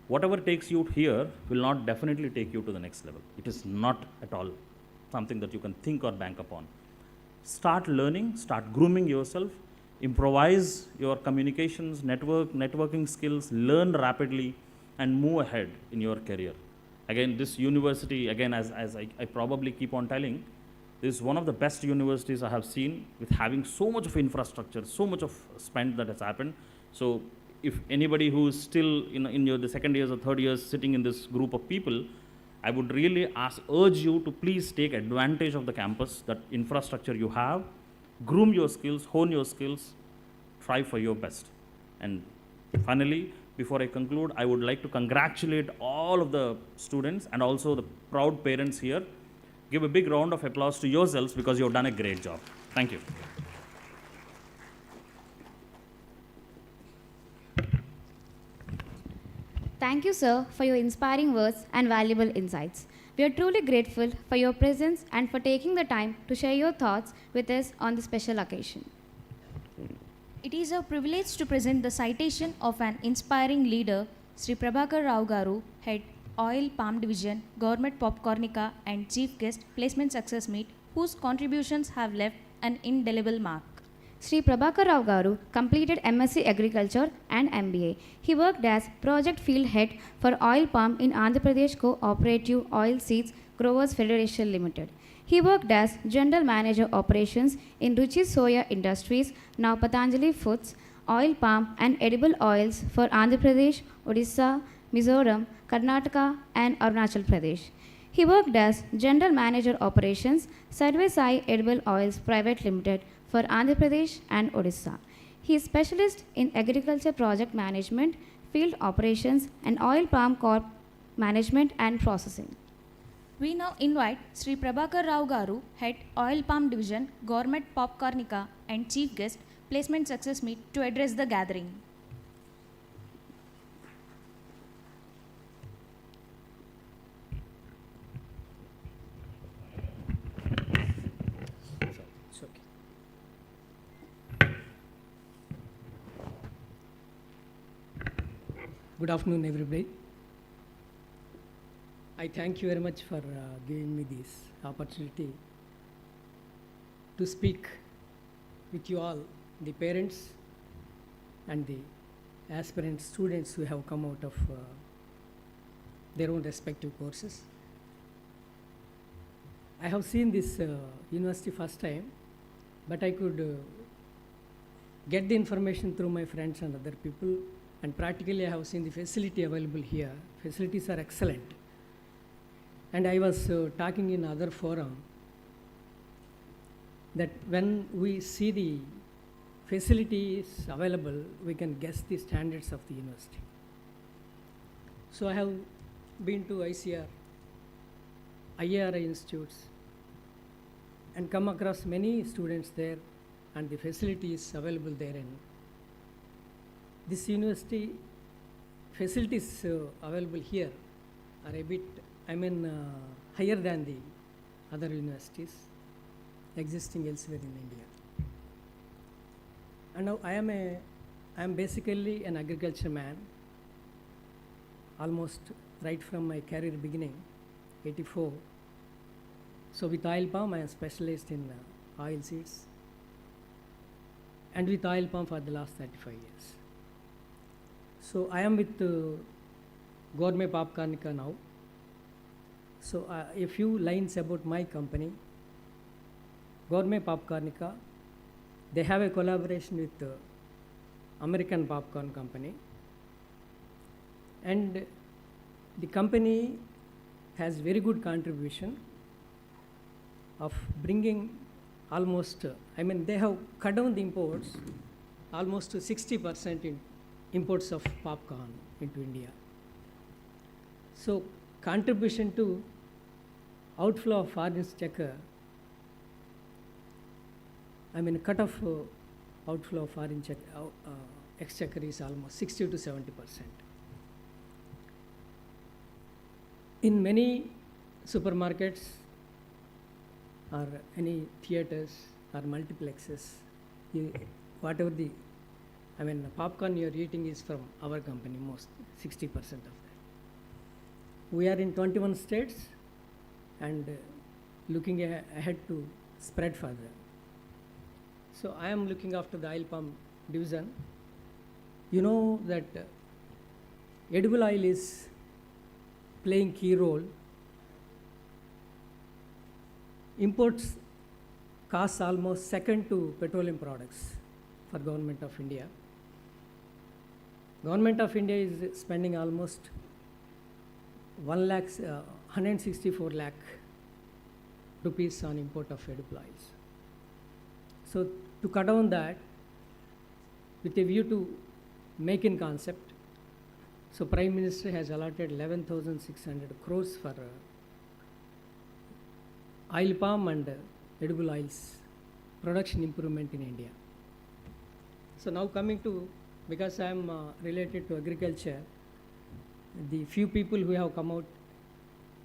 whatever takes you here will not definitely take you to the next level. It is not at all something that you can think or bank upon. Start learning, start grooming yourself, improvise your communications, networking skills, learn rapidly, and move ahead in your career. Again, this university, again, as I probably keep on telling, this is one of the best universities I have seen, with having so much of infrastructure, so much of spend that has happened. So if anybody who is still in the second years or third years sitting in this group of people, I would really urge you to please take advantage of the campus, that infrastructure you have, groom your skills, hone your skills, try for your best. And finally, before I conclude, I would like to congratulate all of the students and also the proud parents here. Give a big round of applause to yourselves, because you have done a great job. Thank you. Thank you, sir, for your inspiring words and valuable insights. We are truly grateful for your presence and for taking the time to share your thoughts with us on this special occasion. It is a privilege to present the citation of an inspiring leader, Sri Prabhakar Rao Garu, Head, Oil Palm Division, Government Popcornica, and Chief Guest, Placement Success Meet, whose contributions have left an indelible mark. Sri Prabhakar Rao Garu completed MSc Agriculture and MBA. He worked as Project Field Head for Oil Palm in Andhra Pradesh Cooperative Oil Seeds Growers Federation Limited. He worked as General Manager Operations in Ruchi Soya Industries, now Patanjali Foods, Oil Palm and Edible Oils for Andhra Pradesh, Odisha, Mizoram, Karnataka and Arunachal Pradesh. He worked as General Manager Operations, Survey Sai Edible Oils Private Limited for Andhra Pradesh and Odisha. He is specialist in agriculture project management, field operations and oil palm crop management and processing. We now invite Sri Prabhakar Rao Garu, Head, Oil Palm Division, Government Popcornica, and Chief Guest, Placement Success Meet, to address the gathering. Good afternoon, everybody. I thank you very much for giving me this opportunity to speak with you all, the parents and the aspirant students who have come out of their own respective courses. I have seen this university first time, but I could get the information through my friends and other people and practically I have seen the facility available here. Facilities are excellent. And I was talking in other forum that when we see the facilities available, we can guess the standards of the university. So I have been to ICR, IARI institutes, and come across many students there, and the facilities available therein. This university facilities available here are a bit, higher than the other universities existing elsewhere in India. And now I am basically an agriculture man, almost right from my career beginning, 84. So with oil palm, I am specialized in oil seeds, and with oil palm for the last 35 years. So I am with Gourmet Popcornica now. So a few lines about my company. Gourmet Popcornica, they have a collaboration with American Popcorn Company, and the company has very good contribution of bringing almost, they have cut down the imports almost to 60% in imports of popcorn into India. So contribution to outflow of foreign exchequer, cut off outflow of foreign exchequer is almost 60 to 70%. In many supermarkets or any theaters or multiplexes, whatever the popcorn you are eating is from our company, most 60% of that. We are in 21 states and looking ahead to spread further. So I am looking after the oil palm division. You know that edible oil is playing key role. Imports cost almost second to petroleum products for Government of India. Government of India is spending almost 164 lakh rupees on import of edible oils. So to cut down that, with a view to make in concept, so Prime Minister has allotted 11,600 crores for oil palm and edible oils production improvement in India. So now coming to, because I am related to agriculture, the few people who have come out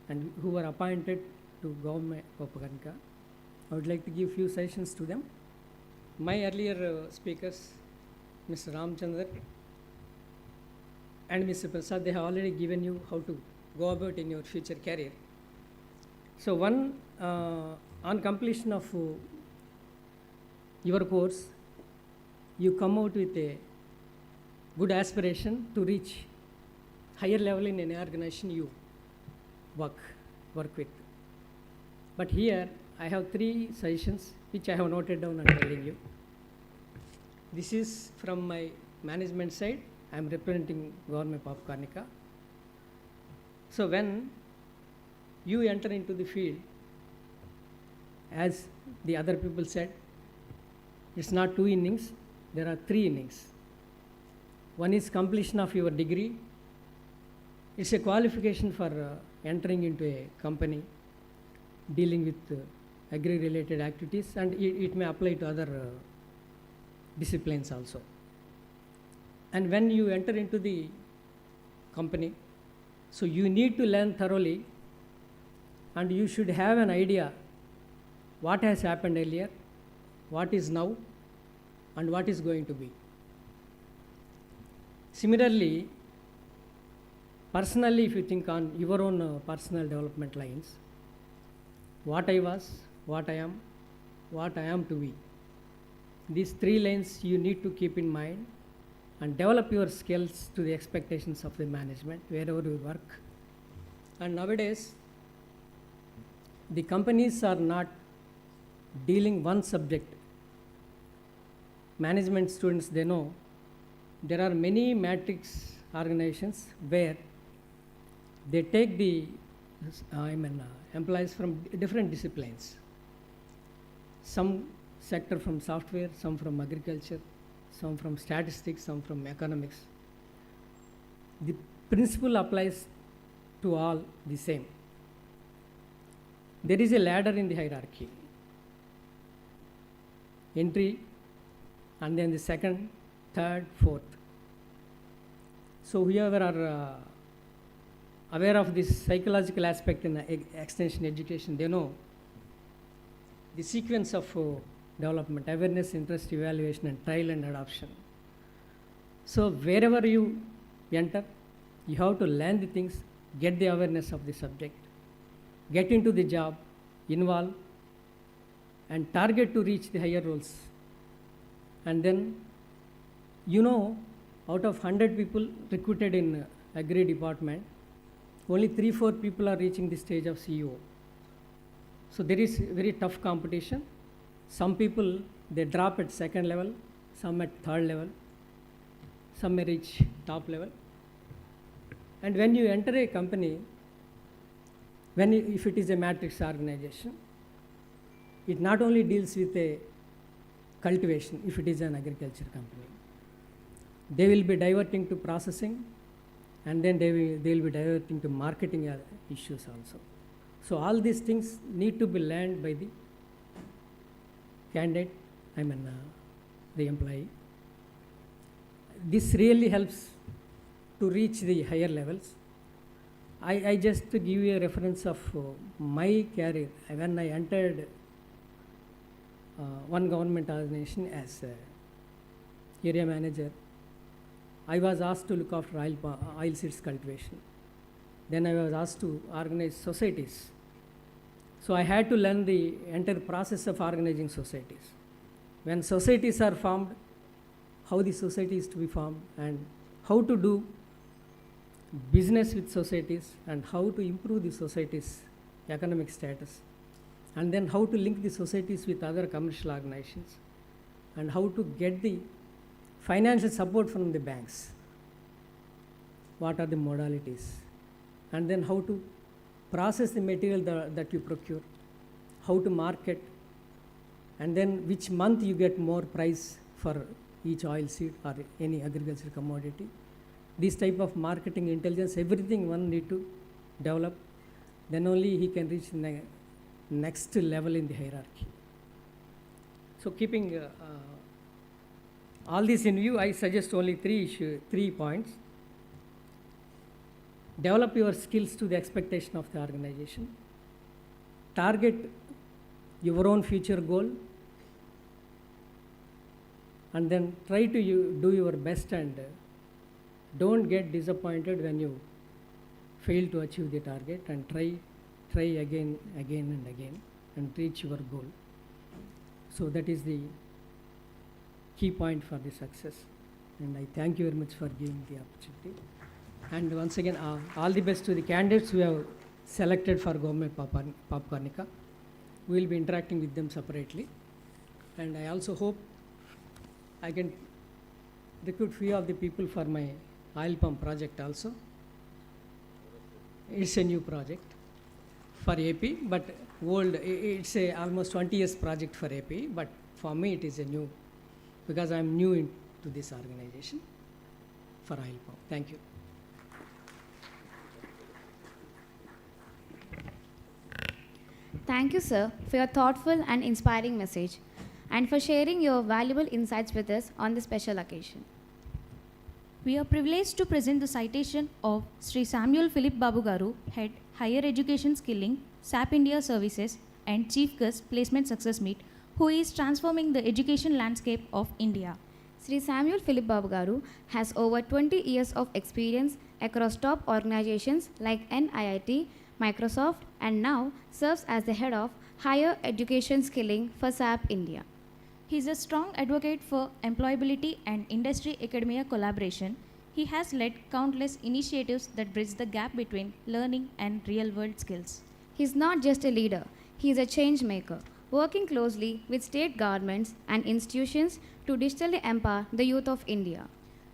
and who were appointed to Government Popcornica, I would like to give few suggestions to them. My earlier speakers, Mr. Ramchandra and Mr. Prasad, they have already given you how to go about in your future career. So one, on completion of your course, you come out with a good aspiration to reach higher level in any organization you work with. But here I have 3 suggestions which I have noted down and telling you. This is from my management side. I am representing Gourmet Popcornica. So when you enter into the field, as the other people said, it's not 2 innings, there are 3 innings. One is completion of your degree. It's a qualification for entering into a company dealing with agri-related activities, and it may apply to other disciplines also. And when you enter into the company, so you need to learn thoroughly, and you should have an idea what has happened earlier, what is now, and what is going to be. Similarly, personally, if you think on your own personal development lines, what I was, what I am to be. These 3 lines you need to keep in mind and develop your skills to the expectations of the management wherever you work. And nowadays, the companies are not dealing one subject. Management students, they know there are many matrix organizations where they take the employees from different disciplines. Some sector from software, some from agriculture, some from statistics, some from economics. The principle applies to all the same. There is a ladder in the hierarchy. Entry, and then the second, third, fourth. So whoever are aware of this psychological aspect in extension education, they know the sequence of development: awareness, interest, evaluation, and trial and adoption. So wherever you enter, you have to learn the things, get the awareness of the subject, get into the job, involve, and target to reach the higher roles. And then, out of 100 people recruited in agri department, only 3-4 people are reaching the stage of CEO. So there is very tough competition. Some people, they drop at second level, some at third level, some may reach top level. And when you enter a company, if it is a matrix organization, it not only deals with a cultivation, if it is an agriculture company. They will be diverting to processing, and then they will be diverting to marketing issues also. So all these things need to be learned by the candidate, the employee. This really helps to reach the higher levels. I just to give you a reference of my career. When I entered one government organization as area manager, I was asked to look after oil seeds cultivation. Then I was asked to organize societies. So I had to learn the entire process of organizing societies. When societies are formed, how the society is to be formed, and how to do business with societies, and how to improve the society's economic status, and then how to link the societies with other commercial organizations, and how to get the financial support from the banks. What are the modalities? And then how to process the material that you procure, how to market, and then which month you get more price for each oil seed or any agricultural commodity. This type of marketing intelligence, everything one need to develop, then only he can reach the next level in the hierarchy. So keeping all this in view, I suggest only 3 points. Develop your skills to the expectation of the organization. Target your own future goal, and then try to do your best, and don't get disappointed when you fail to achieve the target, and try again and again, and reach your goal. So that is the key point for the success. And I thank you very much for giving the opportunity. And once again, all the best to the candidates who have selected for government Papakarnika. We will be interacting with them separately. And I also hope I can recruit few of the people for my oil pump project also. It's a new project for AP, but old. It's a almost 20 years project for AP, but for me it is a new, because I am new into this organization for oil pump. Thank you. Thank you, sir, for your thoughtful and inspiring message, and for sharing your valuable insights with us on this special occasion. We are privileged to present the citation of Sri Samuel Philip Babu Garu, Head Higher Education Skilling, SAP India Services, and Chief Guest Placement Success Meet, who is transforming the education landscape of India. Sri Samuel Philip Babu Garu has over 20 years of experience across top organizations like NIIT, Microsoft, and now serves as the head of Higher Education Skilling for SAP India. He is a strong advocate for employability and industry-academia collaboration. He has led countless initiatives that bridge the gap between learning and real-world skills. He is not just a leader, he is a change maker, working closely with state governments and institutions to digitally empower the youth of India.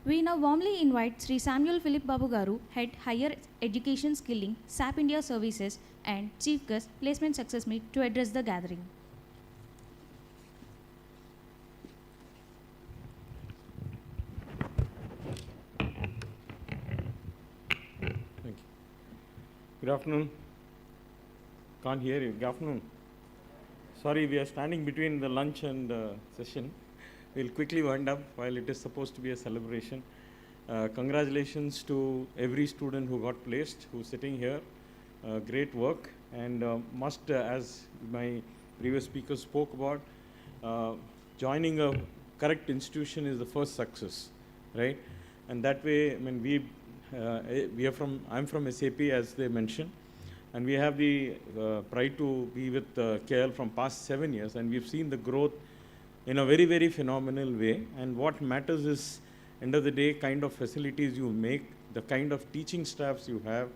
We now warmly invite Sri Samuel Philip Babu Garu, Head Higher Education Skilling, SAP India Services, and Chief Guest Placement Success Meet to address the gathering. Thank you. Good afternoon. Can't hear you. Good afternoon. Sorry, we are standing between the lunch and session. We'll quickly wind up while it is supposed to be a celebration. Congratulations to every student who got placed, who's sitting here. Great work, and as my previous speaker spoke about, joining a correct institution is the first success, right? And that way, I mean, I'm from SAP, as they mentioned, and we have the pride to be with KL from past 7 years, and we've seen the growth in a very, very phenomenal way. And what matters is, end of the day, kind of facilities you make, the kind of teaching staffs you have,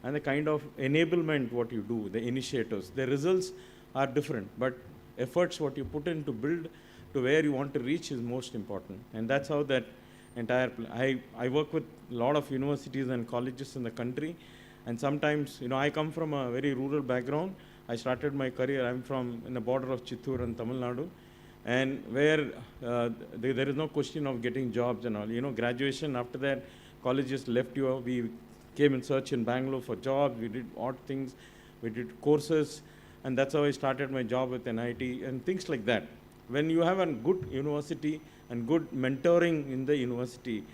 and the kind of enablement what you do, the initiators. The results are different, but efforts what you put in to build to where you want to reach is most important. And that's how that entire, I work with a lot of universities and colleges in the country, and sometimes, you know, I come from a very rural background. I started my career, I'm from in the border of Chittoor and Tamil Nadu, and where there is no question of getting jobs and all. You know, graduation, after that, colleges left you. We came in search in Bangalore for jobs. We did odd things. We did courses, and that's how I started my job with NIT and things like that. When you have a good university and good mentoring in the university,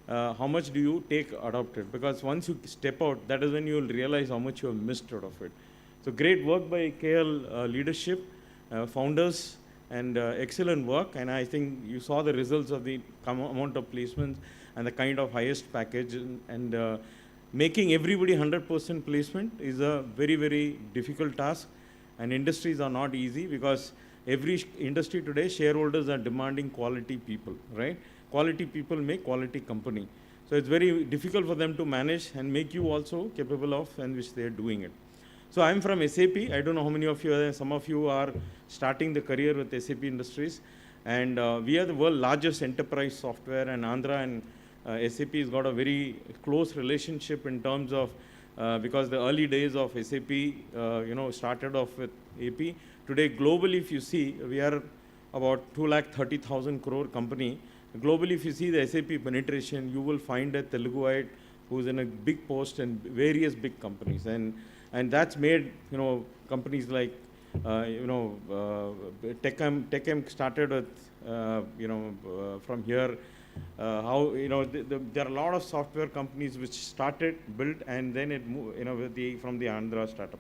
how much do you take adopted? Because once you step out, that is when you will realize how much you have missed out of it. So great work by KL leadership, founders, and excellent work. And I think you saw the results of the amount of placements and the kind of highest package, and making everybody 100% placement is a very, very difficult task, and industries are not easy, because every industry today, shareholders are demanding quality people, right? Quality people make quality company. So it's very difficult for them to manage and make you also capable of, and which they are doing it. So I'm from SAP. I don't know how many of you, some of you are starting the career with SAP Industries, and we are the world's largest enterprise software, and Andhra and SAP has got a very close relationship in terms of, because the early days of SAP, started off with AP. Today, globally, if you see, we are about 230,000 crore company. Globally, if you see the SAP penetration, you will find a Teluguite who's in a big post in various big companies, and that's made, you know, companies like, Techem started with, from here. How, you know, there are a lot of software companies which started, built, and then it moved, you know, with from the Andhra startup.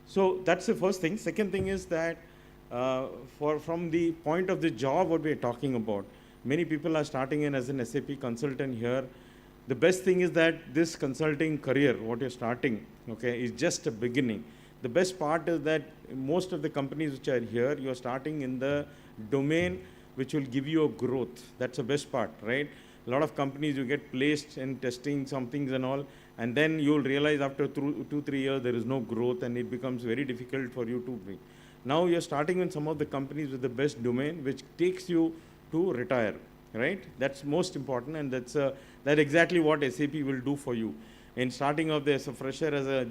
So that's the first thing. Second thing is that from the point of the job what we are talking about, many people are starting in as an SAP consultant here. The best thing is that this consulting career, what you're starting, okay, is just a beginning. The best part is that most of the companies which are here, you're starting in the domain which will give you a growth. That's the best part, right? A lot of companies, you get placed in testing some things and all, and then you'll realize after 2-3 years there is no growth, and it becomes very difficult for you to be. Now you're starting in some of the companies with the best domain, which takes you to retire, right? That's most important, and that's exactly what SAP will do for you. In starting off as a fresher, as a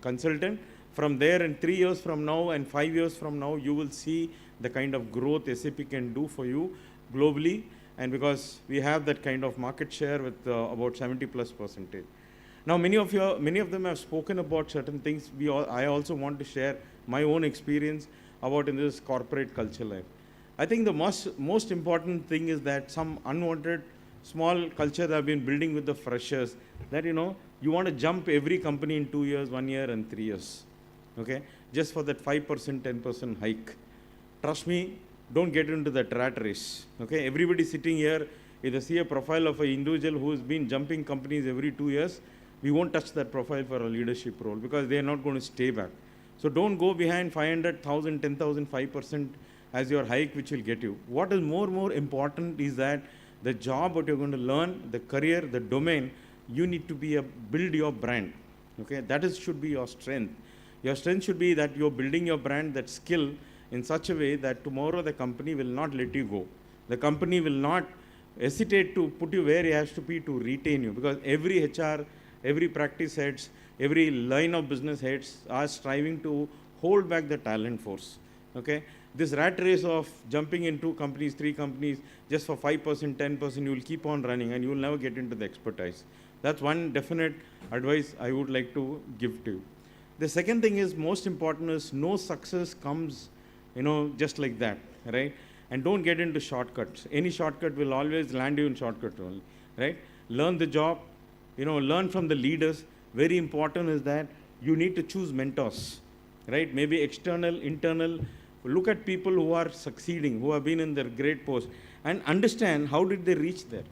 consultant, from there, in 3 years from now and 5 years from now, you will see the kind of growth SAP can do for you globally, and because we have that kind of market share with about 70+%. Now, many of them have spoken about certain things. I also want to share my own experience about in this corporate culture life. I think the most important thing is that some unwanted small culture have been building with the freshers, that, you know, you want to jump every company in 2 years, 1 year, and 3 years, okay, just for that 5%, 10% hike. Trust me, don't get into that rat race, okay? Everybody sitting here, if they see a profile of an individual who's been jumping companies every 2 years, we won't touch that profile for a leadership role, because they are not going to stay back. So don't go behind 500,000, 10,000, 5% as your hike, which will get you. What is more important is that the job what you're going to learn, the career, the domain, you need to build your brand, okay? That should be your strength. Your strength should be that you're building your brand, that skill, in such a way that tomorrow the company will not let you go. The company will not hesitate to put you where he has to be to retain you, because every HR, every practice heads, every line of business heads are striving to hold back the talent force. Okay? This rat race of jumping in 2 companies, 3 companies, just for 5%, 10%, you will keep on running and you will never get into the expertise. That's one definite advice I would like to give to you. The second thing is, most important is, no success comes, just like that, right? And don't get into shortcuts. Any shortcut will always land you in shortcut only, right? Learn the job, learn from the leaders. Very important is that you need to choose mentors, right? Maybe external, internal. Look at people who are succeeding, who have been in their great post, and understand how did they reach there.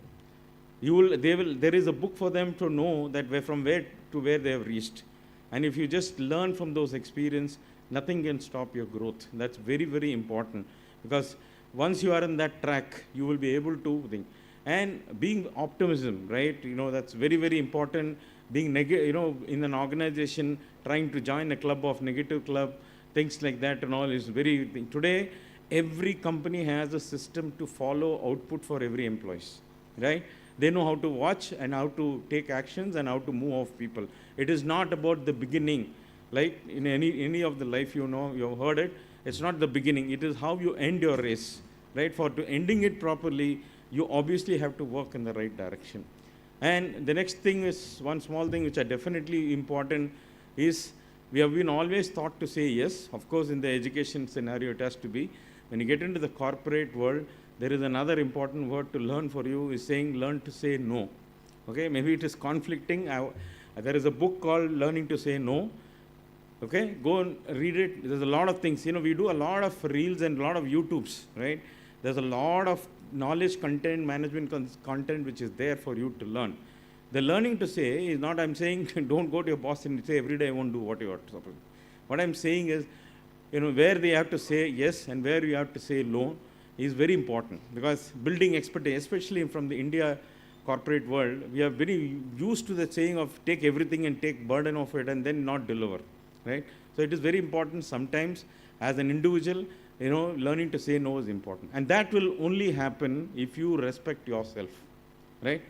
There is a book for them to know that from where to where they have reached. And if you just learn from those experiences, nothing can stop your growth. That's very, very important, because once you are in that track, you will be able to think. And being optimism, right? That's very, very important. Being in an organization, trying to join a club of negative club, things like that and all is very. Today, every company has a system to follow output for every employee, right? They know how to watch and how to take actions and how to move off people. It is not about the beginning, like in any of the life, you've heard it. It's not the beginning. It is how you end your race, right? For to ending it properly, you obviously have to work in the right direction. And the next thing is, one small thing which are definitely important is, we have been always taught to say yes. Of course, in the education scenario, it has to be. When you get into the corporate world, there is another important word to learn for you, is saying, learn to say no. Okay, maybe it is conflicting. There is a book called Learning to Say No. Okay, go and read it. There's a lot of things. We do a lot of reels and a lot of YouTubes, right? There's a lot of knowledge content, management content which is there for you to learn. The learning to say is not, I'm saying don't go to your boss and say every day I won't do what you are supposed to do. What I'm saying is, where they have to say yes and where you have to say no is very important, because building expertise, especially from the India corporate world, we are very used to the saying of take everything and take burden of it and then not deliver, right? So it is very important sometimes as an individual, learning to say no is important. And that will only happen if you respect yourself, right?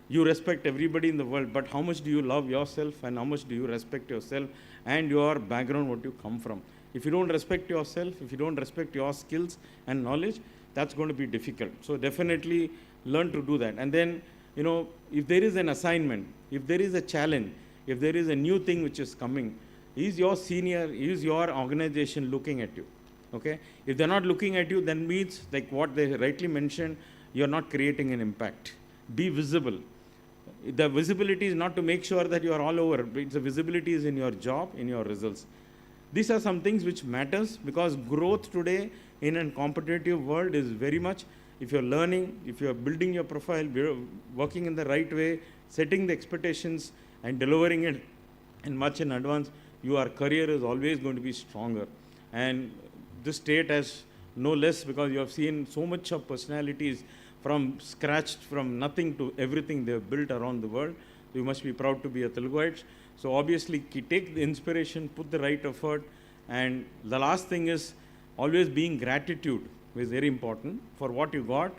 You respect everybody in the world, but how much do you love yourself and how much do you respect yourself and your background, what you come from? If you don't respect yourself, if you don't respect your skills and knowledge, that's going to be difficult. So definitely learn to do that. And then, if there is an assignment, if there is a challenge, if there is a new thing which is coming, is your senior, is your organization looking at you? Okay? If they're not looking at you, then means, like what they rightly mentioned, you're not creating an impact. Be visible. The visibility is not to make sure that you are all over, but the visibility is in your job, in your results. These are some things which matters, because growth today in a competitive world is very much, if you're learning, if you're building your profile, working in the right way, setting the expectations and delivering it in much in advance, your career is always going to be stronger. And this state has no less, because you have seen so much of personalities from scratch, from nothing to everything they have built around the world. You must be proud to be a Teluguite. So obviously, take the inspiration, put the right effort. And the last thing is always being gratitude is very important for what you got.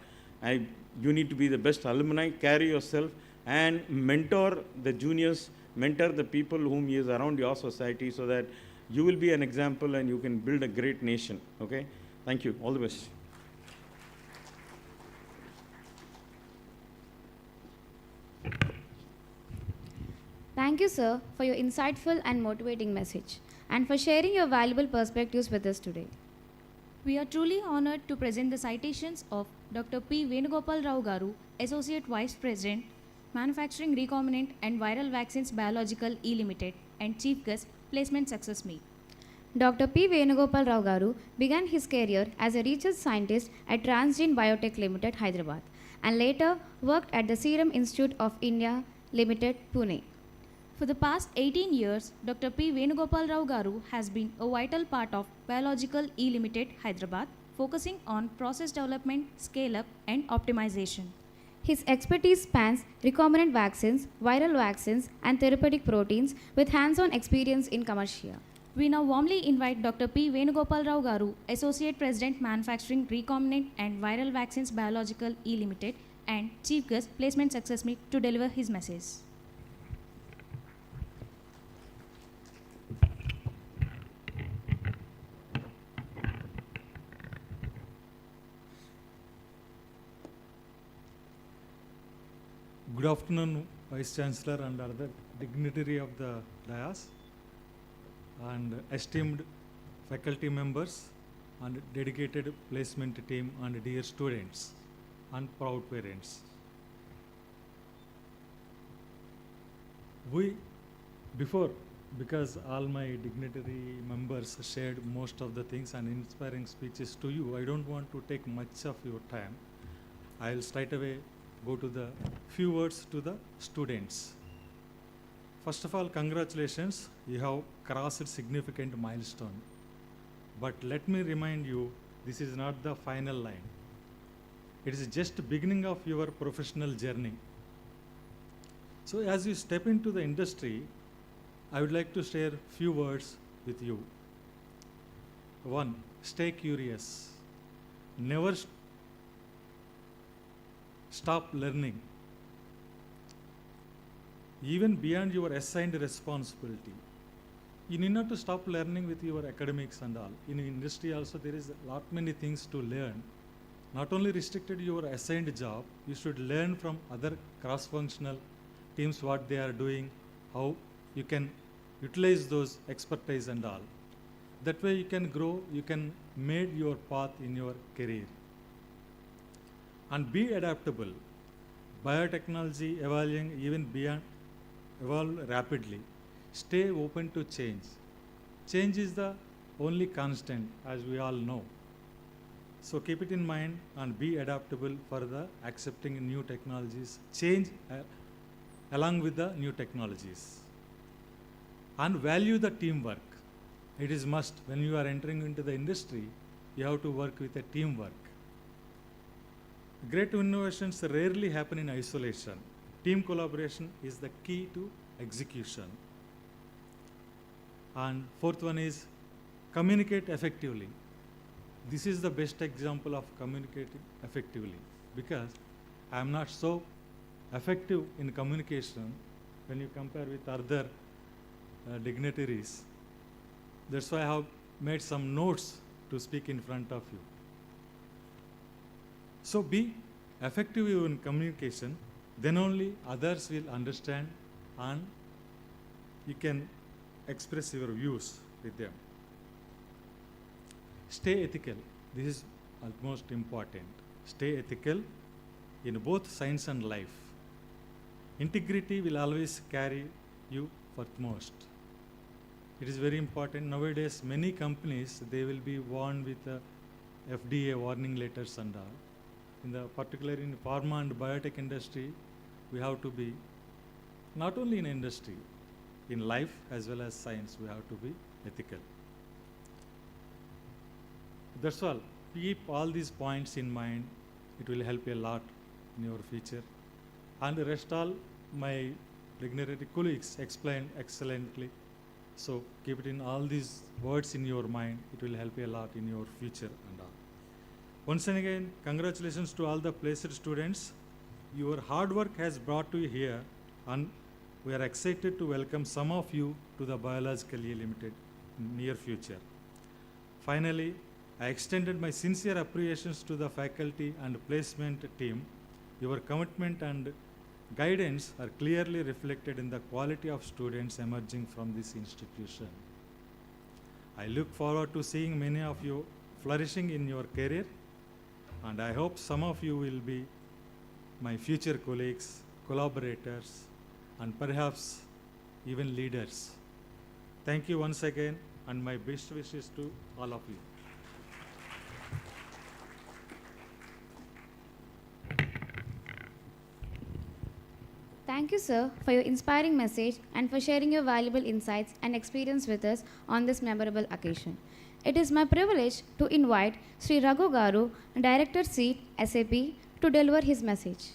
You need to be the best alumni, carry yourself, and mentor the juniors, mentor the people whom is around your society, so that you will be an example and you can build a great nation. Okay? Thank you. All the best. Thank you, sir, for your insightful and motivating message, and for sharing your valuable perspectives with us today. We are truly honored to present the citations of Dr. P. Venugopal Rao Garu, Associate Vice President, Manufacturing Recombinant and Viral Vaccines Biological E Limited, and Chief Guest, Placement Success Meet. Dr. P. Venugopal Rao Garu began his career as a research scientist at Transgene Biotech Limited, Hyderabad, and later worked at the Serum Institute of India Limited, Pune. For the past 18 years, Dr. P. Venugopal Rao Garu has been a vital part of Biological E Limited, Hyderabad, focusing on process development, scale-up, and optimization. His expertise spans recombinant vaccines, viral vaccines, and therapeutic proteins with hands-on experience in commercia. We now warmly invite Dr. P. Venugopal Rao Garu, Associate President, Manufacturing Recombinant and Viral Vaccines Biological E Limited, and Chief Guest Placement Success Meet to deliver his message. Good afternoon, Vice Chancellor and other dignitary of the dais, and esteemed faculty members and dedicated placement team and dear students and proud parents. Because all my dignitary members shared most of the things and inspiring speeches to you, I don't want to take much of your time. I'll straight away go to the few words to the students. First of all, congratulations, you have crossed significant milestone. But let me remind you, this is not the final line. It is just beginning of your professional journey. So as you step into the industry, I would like to share few words with you. One, stay curious. Never stop learning. Even beyond your assigned responsibility. You need not to stop learning with your academics and all. In industry also there is a lot many things to learn. Not only restricted to your assigned job, you should learn from other cross-functional teams what they are doing, how you can utilize those expertise and all. That way you can grow, you can make your path in your career. And be adaptable. Biotechnology evolving even beyond, evolve rapidly. Stay open to change. Change is the only constant, as we all know. So keep it in mind and be adaptable for the accepting new technologies. Change along with the new technologies. And value the teamwork. It is must. When you are entering into the industry, you have to work with a teamwork. Great innovations rarely happen in isolation. Team collaboration is the key to execution. And fourth one is communicate effectively. This is the best example of communicating effectively, because I am not so effective in communication when you compare with other dignitaries. That's why I have made some notes to speak in front of you. So be effective in communication, then only others will understand and you can express your views with them. Stay ethical. This is most important. Stay ethical in both science and life. Integrity will always carry you foremost. It is very important. Nowadays, many companies, they will be warned with FDA warning letters and all. Particularly in pharma and biotech industry, we have to be, not only in industry, in life as well as science, we have to be ethical. That's all. Keep all these points in mind. It will help you a lot in your future. And the rest all my dignitary colleagues explained excellently. So keep it in all these words in your mind. It will help you a lot in your future and all. Once and again, congratulations to all the placed students. Your hard work has brought you here, and we are excited to welcome some of you to the Biologically Limited in near future. Finally, I extended my sincere appreciations to the faculty and placement team. Your commitment and guidance are clearly reflected in the quality of students emerging from this institution. I look forward to seeing many of you flourishing in your career, and I hope some of you will be my future colleagues, collaborators, and perhaps even leaders. Thank you once again, and my best wishes to all of you. Thank you, sir, for your inspiring message and for sharing your valuable insights and experience with us on this memorable occasion. It is my privilege to invite Sri Raghu Garu, Director Seat, SAP, to deliver his message.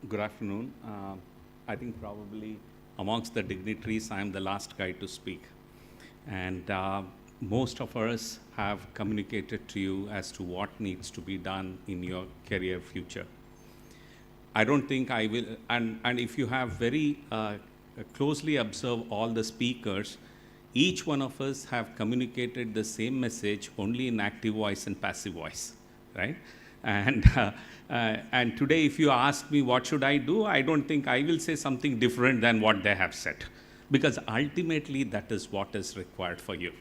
Good afternoon. I think probably amongst the dignitaries, I am the last guy to speak. And most of us have communicated to you as to what needs to be done in your career future. I don't think I will, and if you have very closely observed all the speakers, each one of us have communicated the same message only in active voice and passive voice, right? And today, if you ask me what should I do, I don't think I will say something different than what they have said, because ultimately that is what is required for you,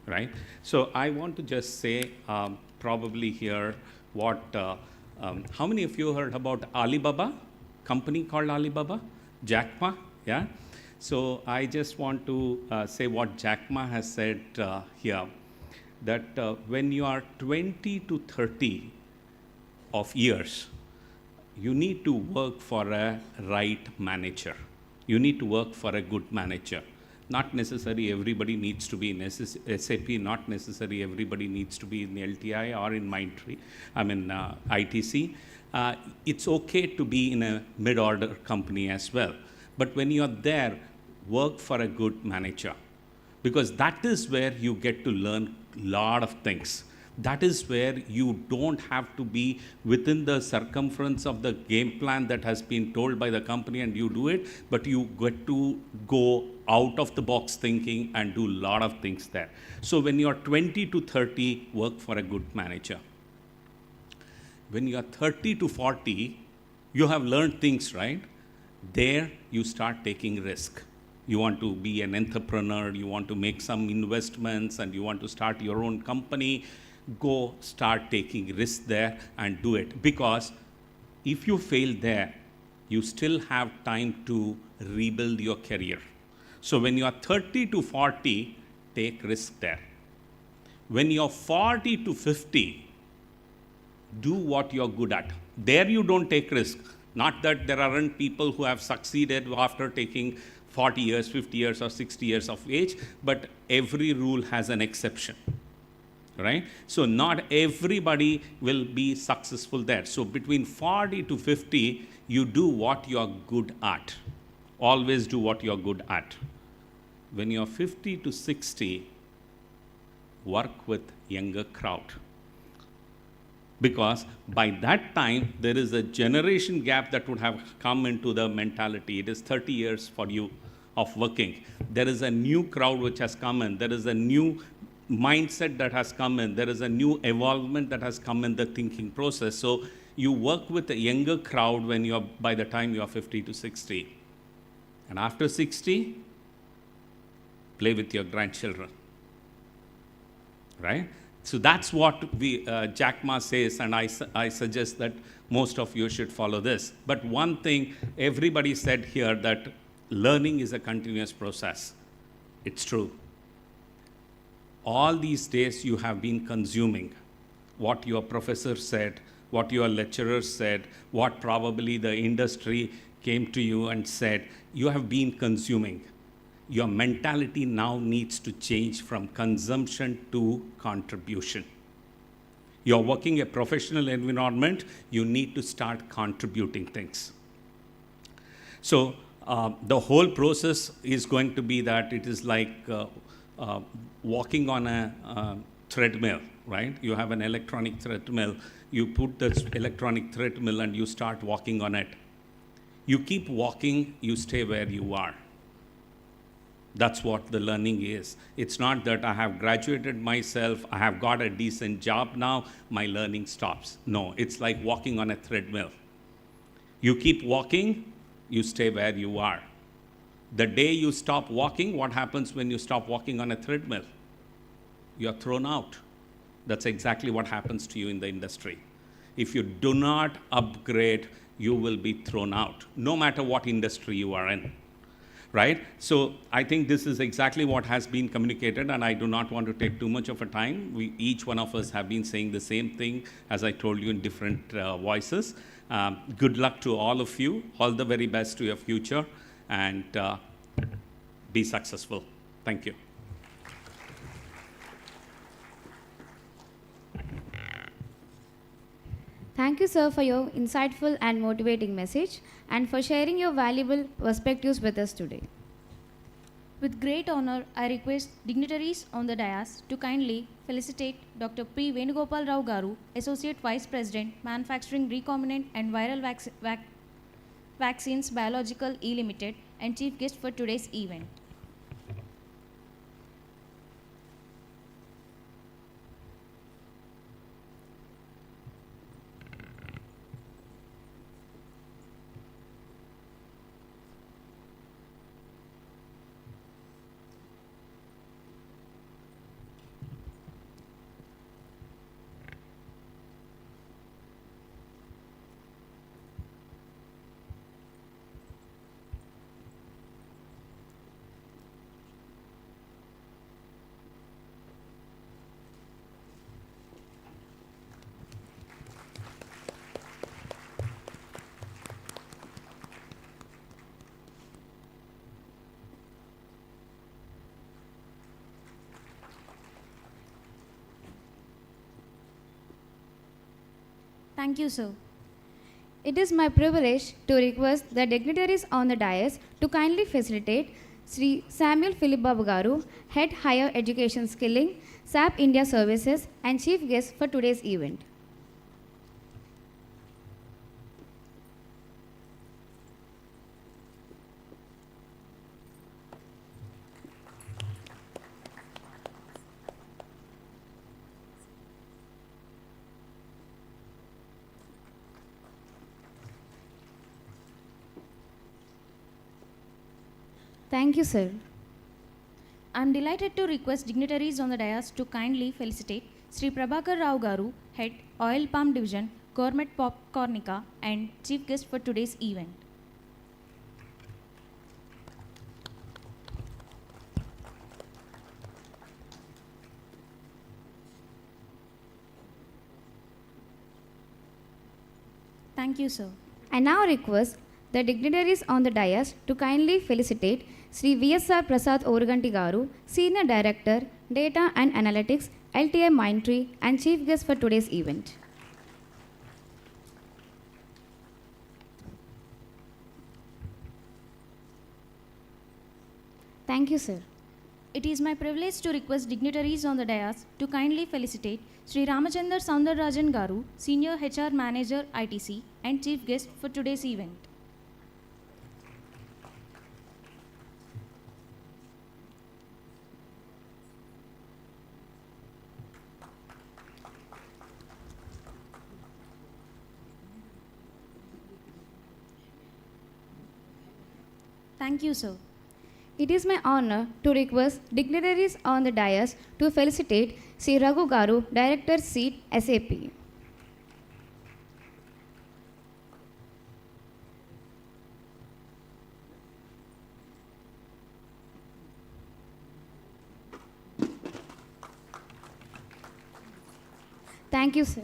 right? So I want to just say probably here what, how many of you heard about Alibaba, company called Alibaba, Jack Ma, yeah? So I just want to say what Jack Ma has said here, that when you are 20 to 30 of years, you need to work for a right manager. You need to work for a good manager. Not necessarily everybody needs to be in SAP, not necessarily everybody needs to be in LTI or in Mindtree, ITC. It's okay to be in a mid-order company as well. But when you're there, work for a good manager, because that is where you get to learn a lot of things. That is where you don't have to be within the circumference of the game plan that has been told by the company and you do it, but you get to go out of the box thinking and do a lot of things there. So when you're 20 to 30, work for a good manager. When you're 30 to 40, you have learned things, right? There you start taking risk. You want to be an entrepreneur, you want to make some investments, and you want to start your own company. Go start taking risks there and do it. Because if you fail there, you still have time to rebuild your career. So when you are 30 to 40, take risk there. When you're 40 to 50, do what you're good at. There you don't take risk. Not that there aren't people who have succeeded after taking 40 years, 50 years, or 60 years of age, but every rule has an exception, right? So not everybody will be successful there. So between 40 to 50, you do what you're good at. Always do what you're good at. When you're 50 to 60, work with younger crowd. Because by that time, there is a generation gap that would have come into the mentality. It is 30 years for you of working. There is a new crowd which has come in. There is a new mindset that has come in. There is a new evolvement that has come in the thinking process. So you work with a younger crowd when you're, by the time you're 50 to 60. And after 60, play with your grandchildren, right? So that's what Jack Ma says, and I suggest that most of you should follow this. But one thing, everybody said here that learning is a continuous process. It's true. All these days you have been consuming what your professor said, what your lecturer said, what probably the industry came to you and said. You have been consuming. Your mentality now needs to change from consumption to contribution. You're working a professional environment, you need to start contributing things. So the whole process is going to be that it is like walking on a treadmill, right? You have an electronic treadmill, you put the electronic treadmill and you start walking on it. You keep walking, you stay where you are. That's what the learning is. It's not that I have graduated myself, I have got a decent job now, my learning stops. No, it's like walking on a treadmill. You keep walking, you stay where you are. The day you stop walking, what happens when you stop walking on a treadmill? You're thrown out. That's exactly what happens to you in the industry. If you do not upgrade, you will be thrown out, no matter what industry you are in. Right? So I think this is exactly what has been communicated, and I do not want to take too much of a time. Each one of us have been saying the same thing, as I told you, in different voices. Good luck to all of you. All the very best to your future, and be successful. Thank you. Thank Thank you, sir, for your insightful and motivating message and for sharing your valuable perspectives with us today. With great honor, I request dignitaries on the dais to kindly felicitate Dr. P. Venugopal Rao Garu, Associate Vice President, Manufacturing Recombinant and Viral Vaccines Biological E Limited, and Chief Guest for today's event. Thank you, sir. It is my privilege to request the dignitaries on the dais to kindly facilitate Sri Samuel Philip Babu Garu, Head Higher Education Skilling, SAP India Services, and Chief Guest for today's event. Thank you, sir. I am delighted to request dignitaries on the dais to kindly felicitate Sri Prabhakar Rao Garu, Head Oil Palm Division, Government Popcornica, and Chief Guest for today's event. Thank you, sir. I now request the dignitaries on the dais to kindly felicitate Sri VSR Prasad Oruganti Garu, Senior Director, Data and Analytics, LTI Mindtree, and Chief Guest for today's event. Thank you, sir. It is my privilege to request dignitaries on the dais to kindly felicitate Sri Ramachandar Soundararajan Garu, Senior HR Manager ITC, and Chief Guest for today's event. Thank you, sir. It is my honor to request dignitaries on the dais to felicitate Sri Raghu Garu, Director Seat, SAP. Thank you, sir.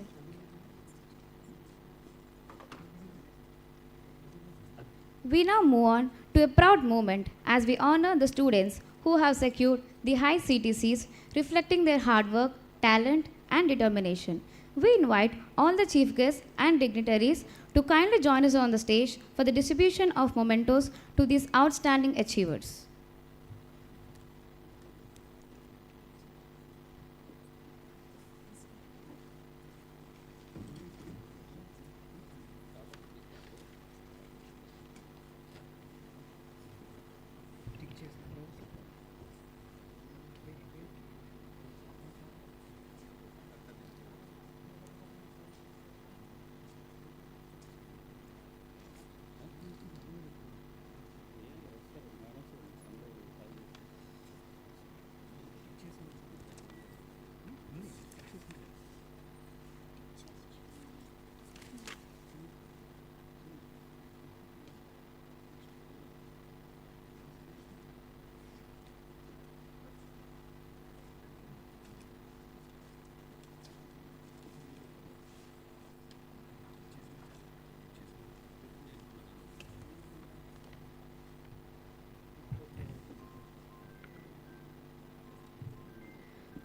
We now move on to a proud moment as we honor the students who have secured the high CTCs, reflecting their hard work, talent, and determination. We invite all the chief guests and dignitaries to kindly join us on the stage for the distribution of mementos to these outstanding achievers.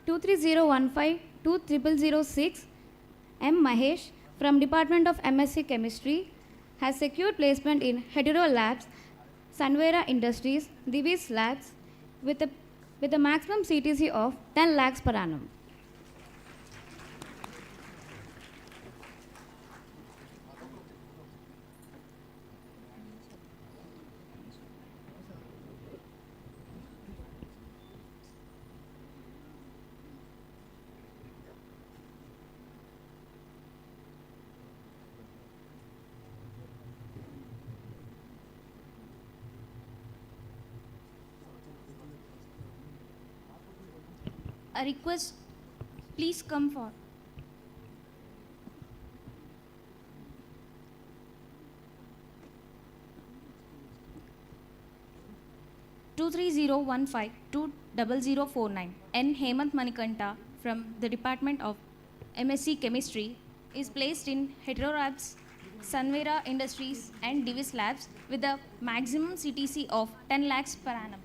Two 23015 20006 M Mahesh from Department of MSc Chemistry has secured placement in Hetero Labs, Sanvera Industries, Divis Labs with a maximum CTC of 10 lakhs per annum. A request, please come for. Two 23015 N. Hemant Manikanta from the Department of MSc Chemistry is placed in Heterolabs, Sanvera Industries and Divis Labs with a maximum CTC of 10 lakhs per annum.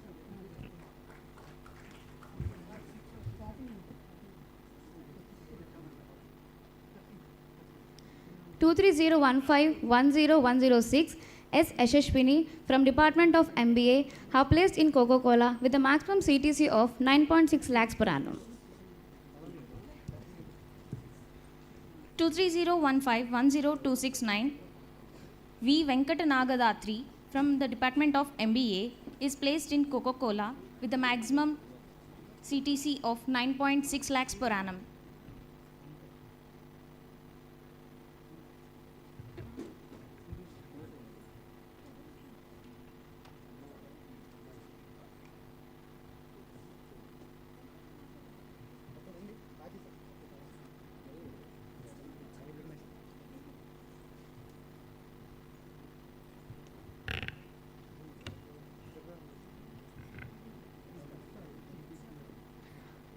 23015101106 S. Ashashwini from Department of MBA have placed in Coca-Cola with a maximum CTC of 9.6 lakhs per annum. 230151029 V. Venkatanagadhatri from the Department of MBA is placed in Coca-Cola with a maximum CTC of 9.6 lakhs per annum.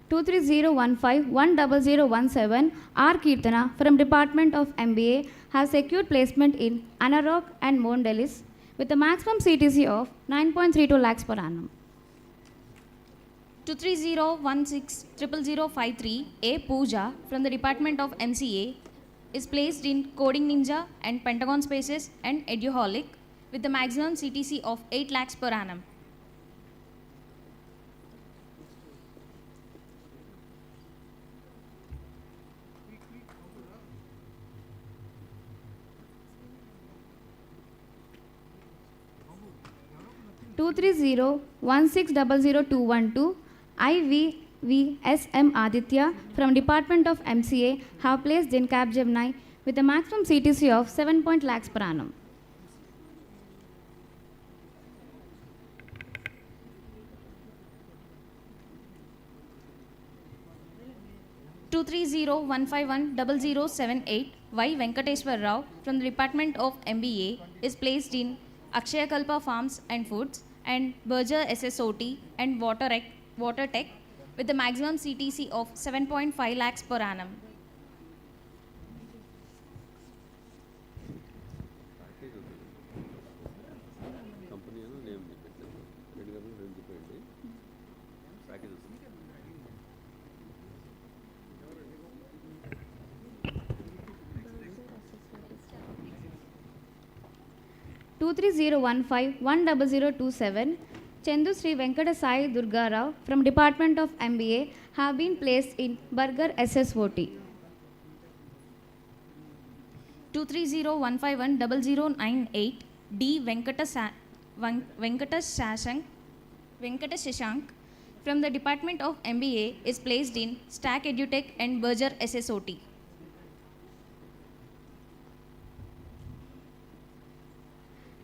230151017 R. Kirtana from Department of MBA has secured placement in Anarok and Mondelez with a maximum CTC of 9.32 lakhs per annum. 230160053 A. Pooja from the Department of MCA is placed in Coding Ninja and Pentagon Spaces and Eduholic with the maximum CTC of 8 lakhs per annum. 23016000212 IVVSM Aditya from Department of MCA have placed in Capgemini with a maximum CTC of 7 lakhs per annum. 230151078 Y. Venkateswar Rao from the Department of MBA is placed in Akshaya Kalpa Farms and Foods and Berger SSOT and Water Tech with the maximum CTC of 7.5 lakhs per annum. Two 230151027 Chandu Sri Venkata Sai Durga Rao from Department of MBA have been placed in Burger SSOT. 230151098 D. Venkatashashank from the Department of MBA is placed in Stack Edutech and Berger SSOT.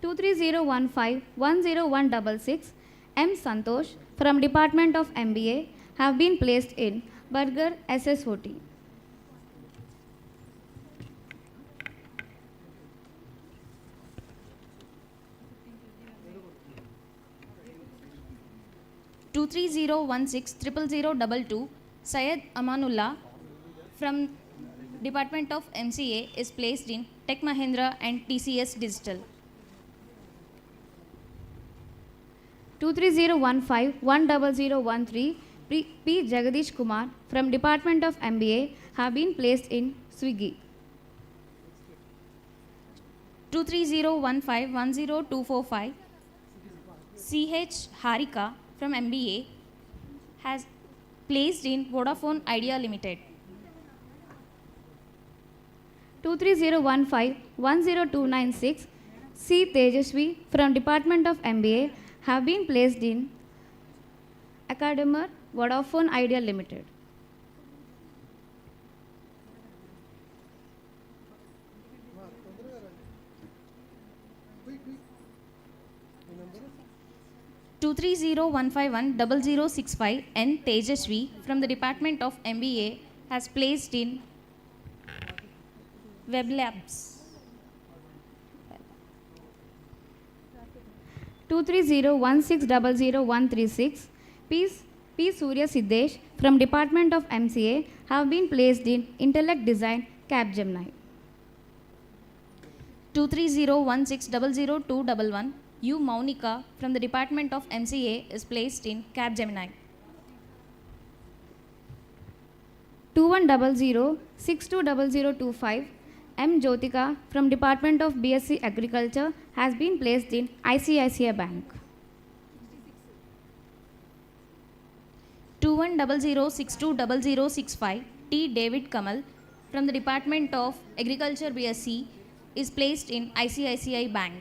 23015101166 M. Santosh from Department of MBA have been placed in Burger SSOT. 230160022 Syed Amanullah from Department of MCA is placed in Tech Mahindra and TCS Digital. 230151013 P. Jagadish Kumar from Department of MBA have been placed in Swiggy. 23015102245, CH Harika from MBA has placed in Vodafone Idea Limited. 23015102296, C. Tejasvi from Department of MBA have been placed in Academar Vodafone Idea Limited. 23015100065 N. Tejasvi from the Department of MBA has placed in Web Labs. 23016000136, P. Surya Siddesh from Department of MCA have been placed in Intellect Design Capgemini. 23016000211, U. Maunika from the Department of MCA is placed in Capgemini. 2100620025, M. Jyotika from Department of BSc Agriculture has been placed in ICICI Bank. 2100620065, T. David Kamal from the Department of Agriculture BSc is placed in ICICI Bank.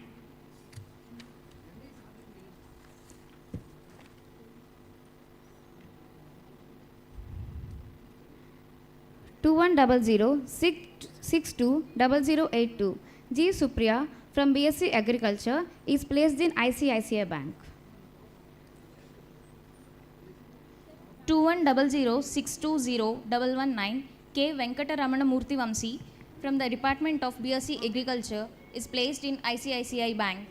2100620082, G. Supriya from BSc Agriculture is placed in ICICI Bank. 2100620119, K. Venkataramana Murthy Vamsi from the Department of BSc Agriculture is placed in ICICI Bank.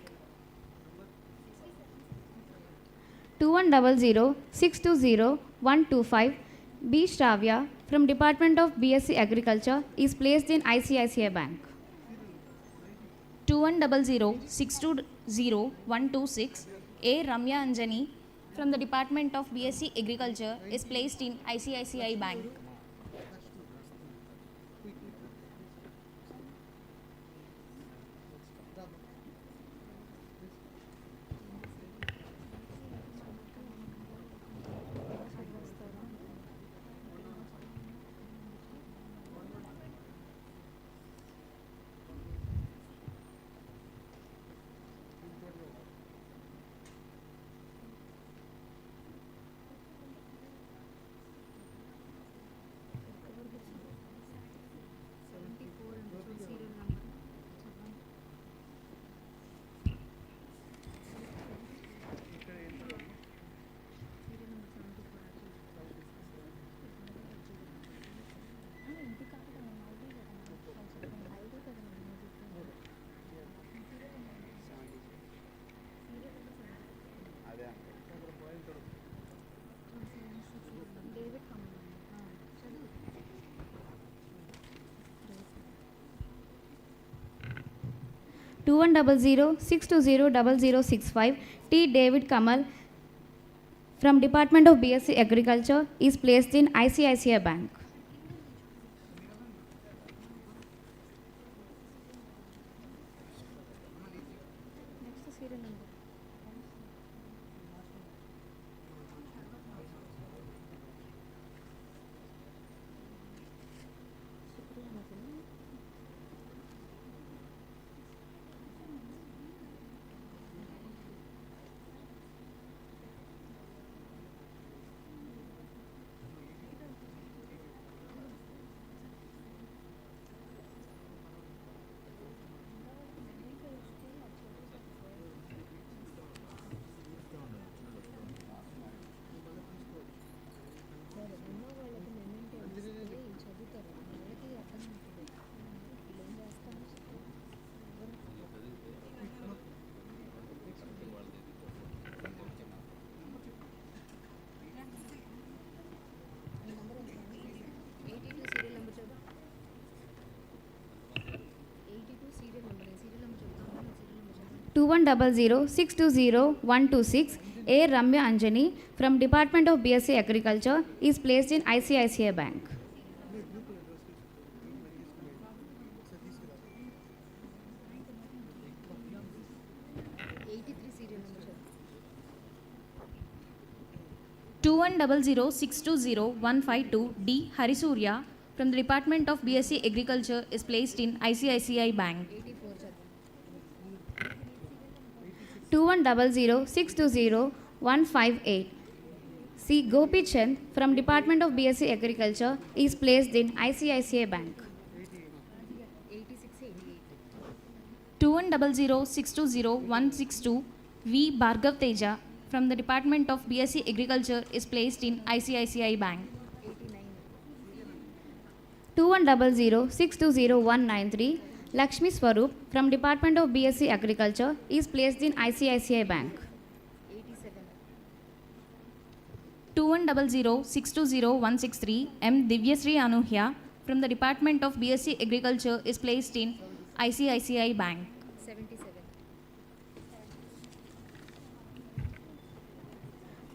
2100620125, B. Shravya from Department of BSc Agriculture is placed in ICICI Bank. 2100620126, A. Ramya Anjani from the Department of BSc Agriculture is placed in ICICI Bank. 2100620065, T. David Kamal from Department of BSc Agriculture is placed in ICICI Bank. 2100620126, A. Ramya Anjani from Department of BSc Agriculture is placed in ICICI Bank. 2100620152 D. Harisurya from the Department of BSc Agriculture is placed in ICICI Bank. 2100620158 C. Gopi Chand from Department of BSc Agriculture is placed in ICICI Bank. 2100620162 V. Bhargav Teja from the Department of BSc Agriculture is placed in ICICI Bank. 2100620193 Lakshmi Swaroop from Department of BSc Agriculture is placed in ICICI Bank. 2100620163 M. Divyasri Anuhya from the Department of BSc Agriculture is placed in ICICI Bank.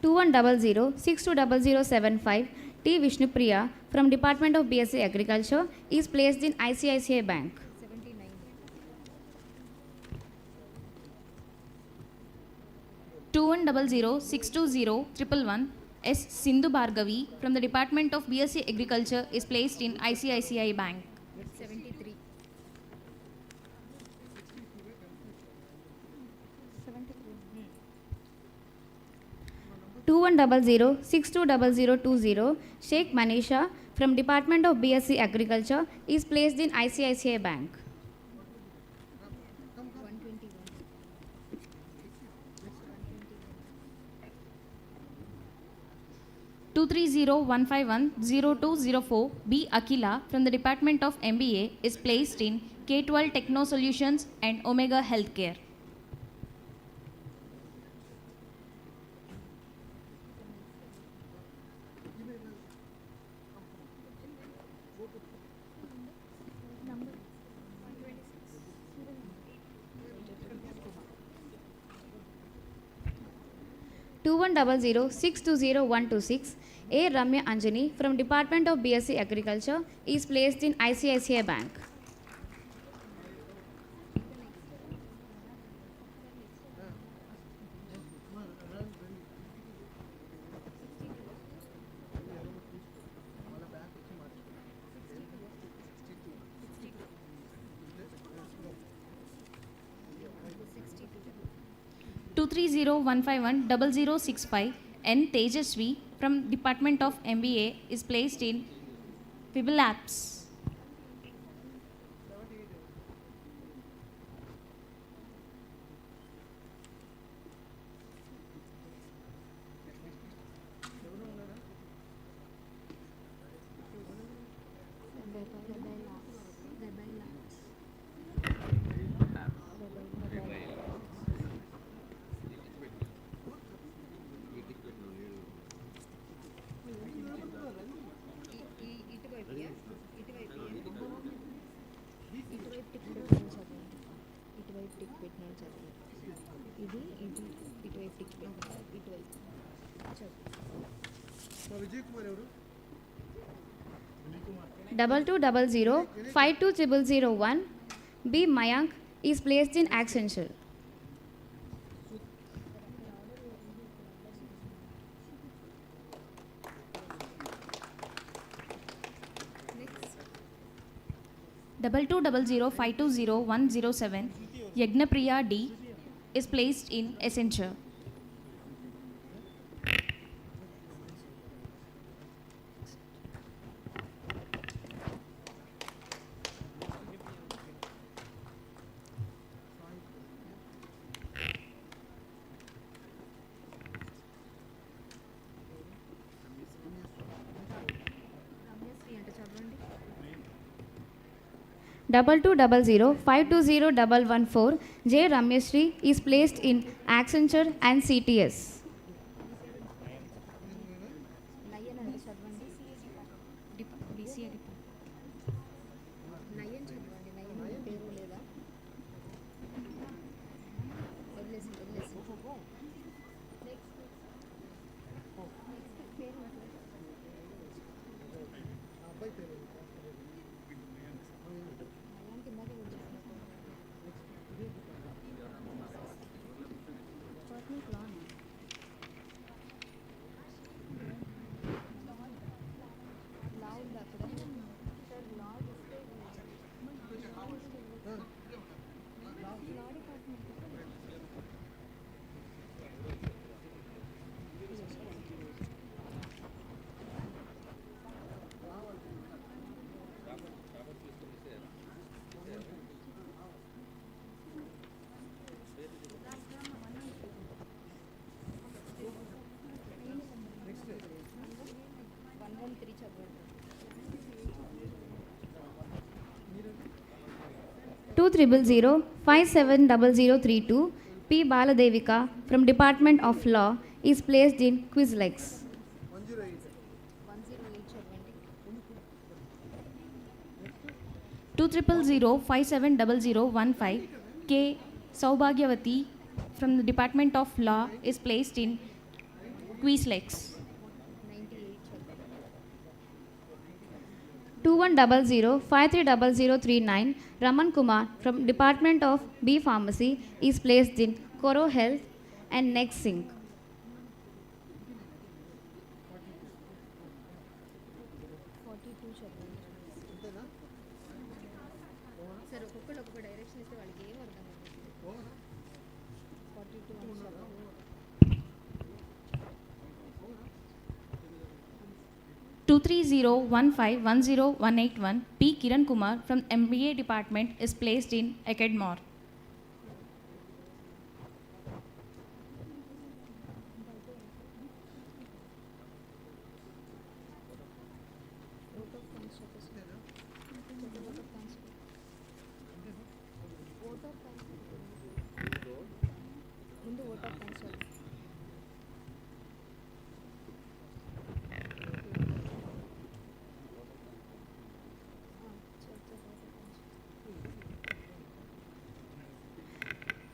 2100620075 T. Vishnupriya from Department of BSc Agriculture is placed in ICICI Bank. 2100620111 S. Sindhu Bhargavi from the Department of BSc Agriculture is placed in ICICI Bank. 2100620020 Sheikh Manisha from Department of BSc Agriculture is placed in ICICI Bank. 2301510204 B. Akila from the Department of MBA is placed in K12 Techno Solutions and Omega Healthcare. 2100620126 A. Ramya Anjani from Department of BSc Agriculture is placed in ICICI Bank. 2301510065 N. Tejasvi from Department of MBA is placed in Fibel Apps. 2200520001 B. Mayank is placed in Accenture. 2200520107 Yagnapriya D is placed in Accenture. 2200520114 J. Ramyasri is placed in Accenture and CTS. 20005700032 P. Baladevika from Department of Law is placed in Quizlex. 20005700015 K. Saubhagyavati from the Department of Law is placed in Quizlex. 2100530039 Raman Kumar from Department of B Pharmacy is placed in Coro Health and Next Sync. 23015101181 P. Kiran Kumar from MBA Department is placed in Acadmore.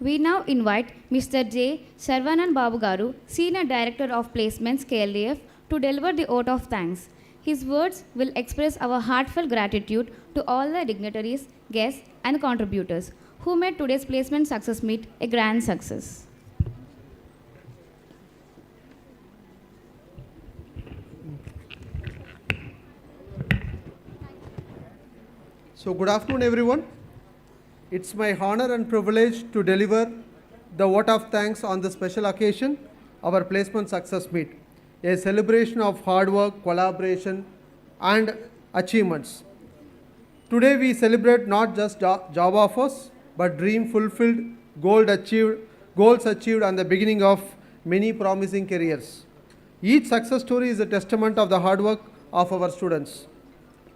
'We now invite Mr. J. Sarvanan Babu Garu, Senior Director of Placements, KLDF, to deliver the vote of thanks. His words will express our heartfelt gratitude to all the dignitaries, guests, and contributors who made today's placement success meet a grand success. So, good afternoon, everyone. It's my honor and privilege to deliver the vote of thanks on this special occasion, our Placement Success Meet, a celebration of hard work, collaboration, and achievements. Today, we celebrate not just job offers, but dream fulfilled, goals achieved, and the beginning of many promising careers. Each success story is a testament of the hard work of our students,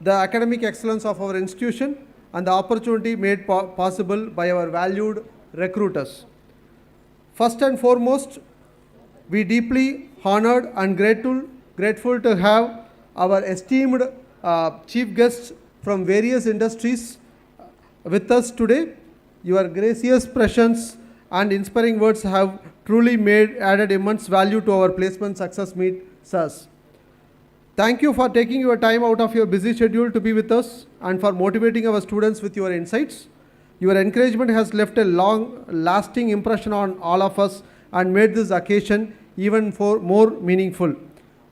the academic excellence of our institution, and the opportunity made possible by our valued recruiters. First and foremost, we deeply honored and grateful to have our esteemed chief guests from various industries with us today. Your gracious presence and inspiring words have truly added immense value to our placement success meet, sirs. Thank you for taking your time out of your busy schedule to be with us and for motivating our students with your insights. Your encouragement has left a long-lasting impression on all of us and made this occasion even more meaningful.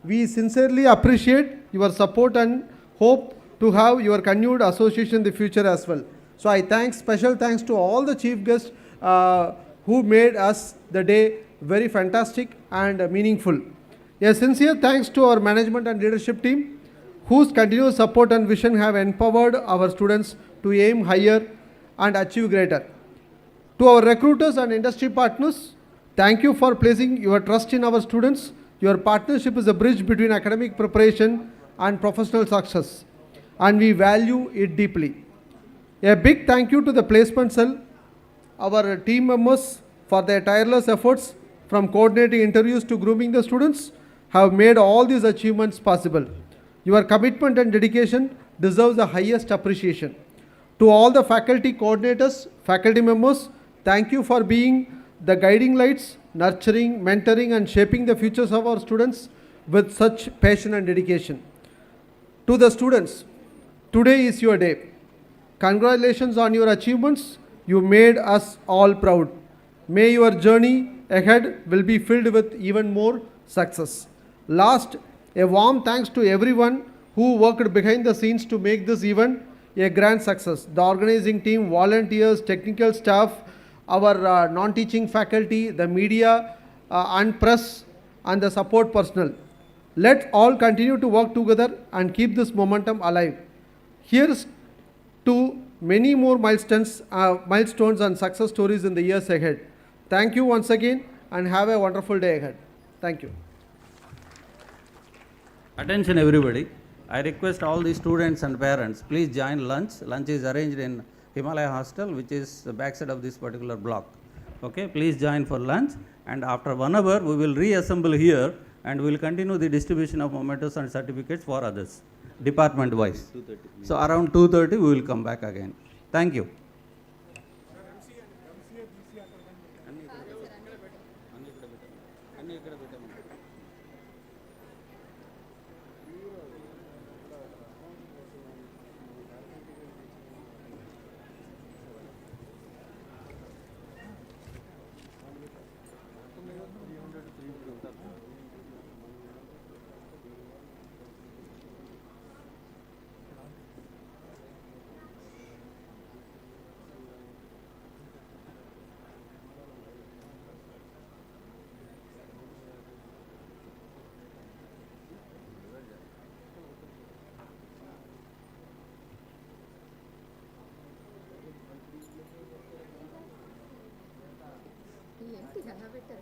We sincerely appreciate your support and hope to have your continued association in the future as well. So special thanks to all the chief guests who made us the day very fantastic and meaningful. A sincere thanks to our management and leadership team, whose continuous support and vision have empowered our students to aim higher and achieve greater. To our recruiters and industry partners, thank you for placing your trust in our students. Your partnership is a bridge between academic preparation and professional success, and we value it deeply. A big thank you to the placement cell, our team members, for their tireless efforts from coordinating interviews to grooming the students have made all these achievements possible. Your commitment and dedication deserves the highest appreciation. To all the faculty coordinators, faculty members, thank you for being the guiding lights, nurturing, mentoring, and shaping the futures of our students with such passion and dedication. To the students, today is your day. Congratulations on your achievements. You made us all proud. May your journey ahead will be filled with even more success. Last, a warm thanks to everyone who worked behind the scenes to make this event a grand success. The organizing team, volunteers, technical staff, our non-teaching faculty, the media and press, and the support personnel. Let's all continue to work together and keep this momentum alive. Here's to many more milestones and success stories in the years ahead. Thank you once again and have a wonderful day ahead. Thank you. Attention everybody. I request all the students and parents, please join lunch. Lunch is arranged in Himalaya Hostel, which is the backside of this particular block. Okay, please join for lunch, and after 1 hour we will reassemble here and we will continue the distribution of mementos and certificates for others, department wise. So around 2:30 we will come back again. Thank you. ఏంటి అలా పెట్టారు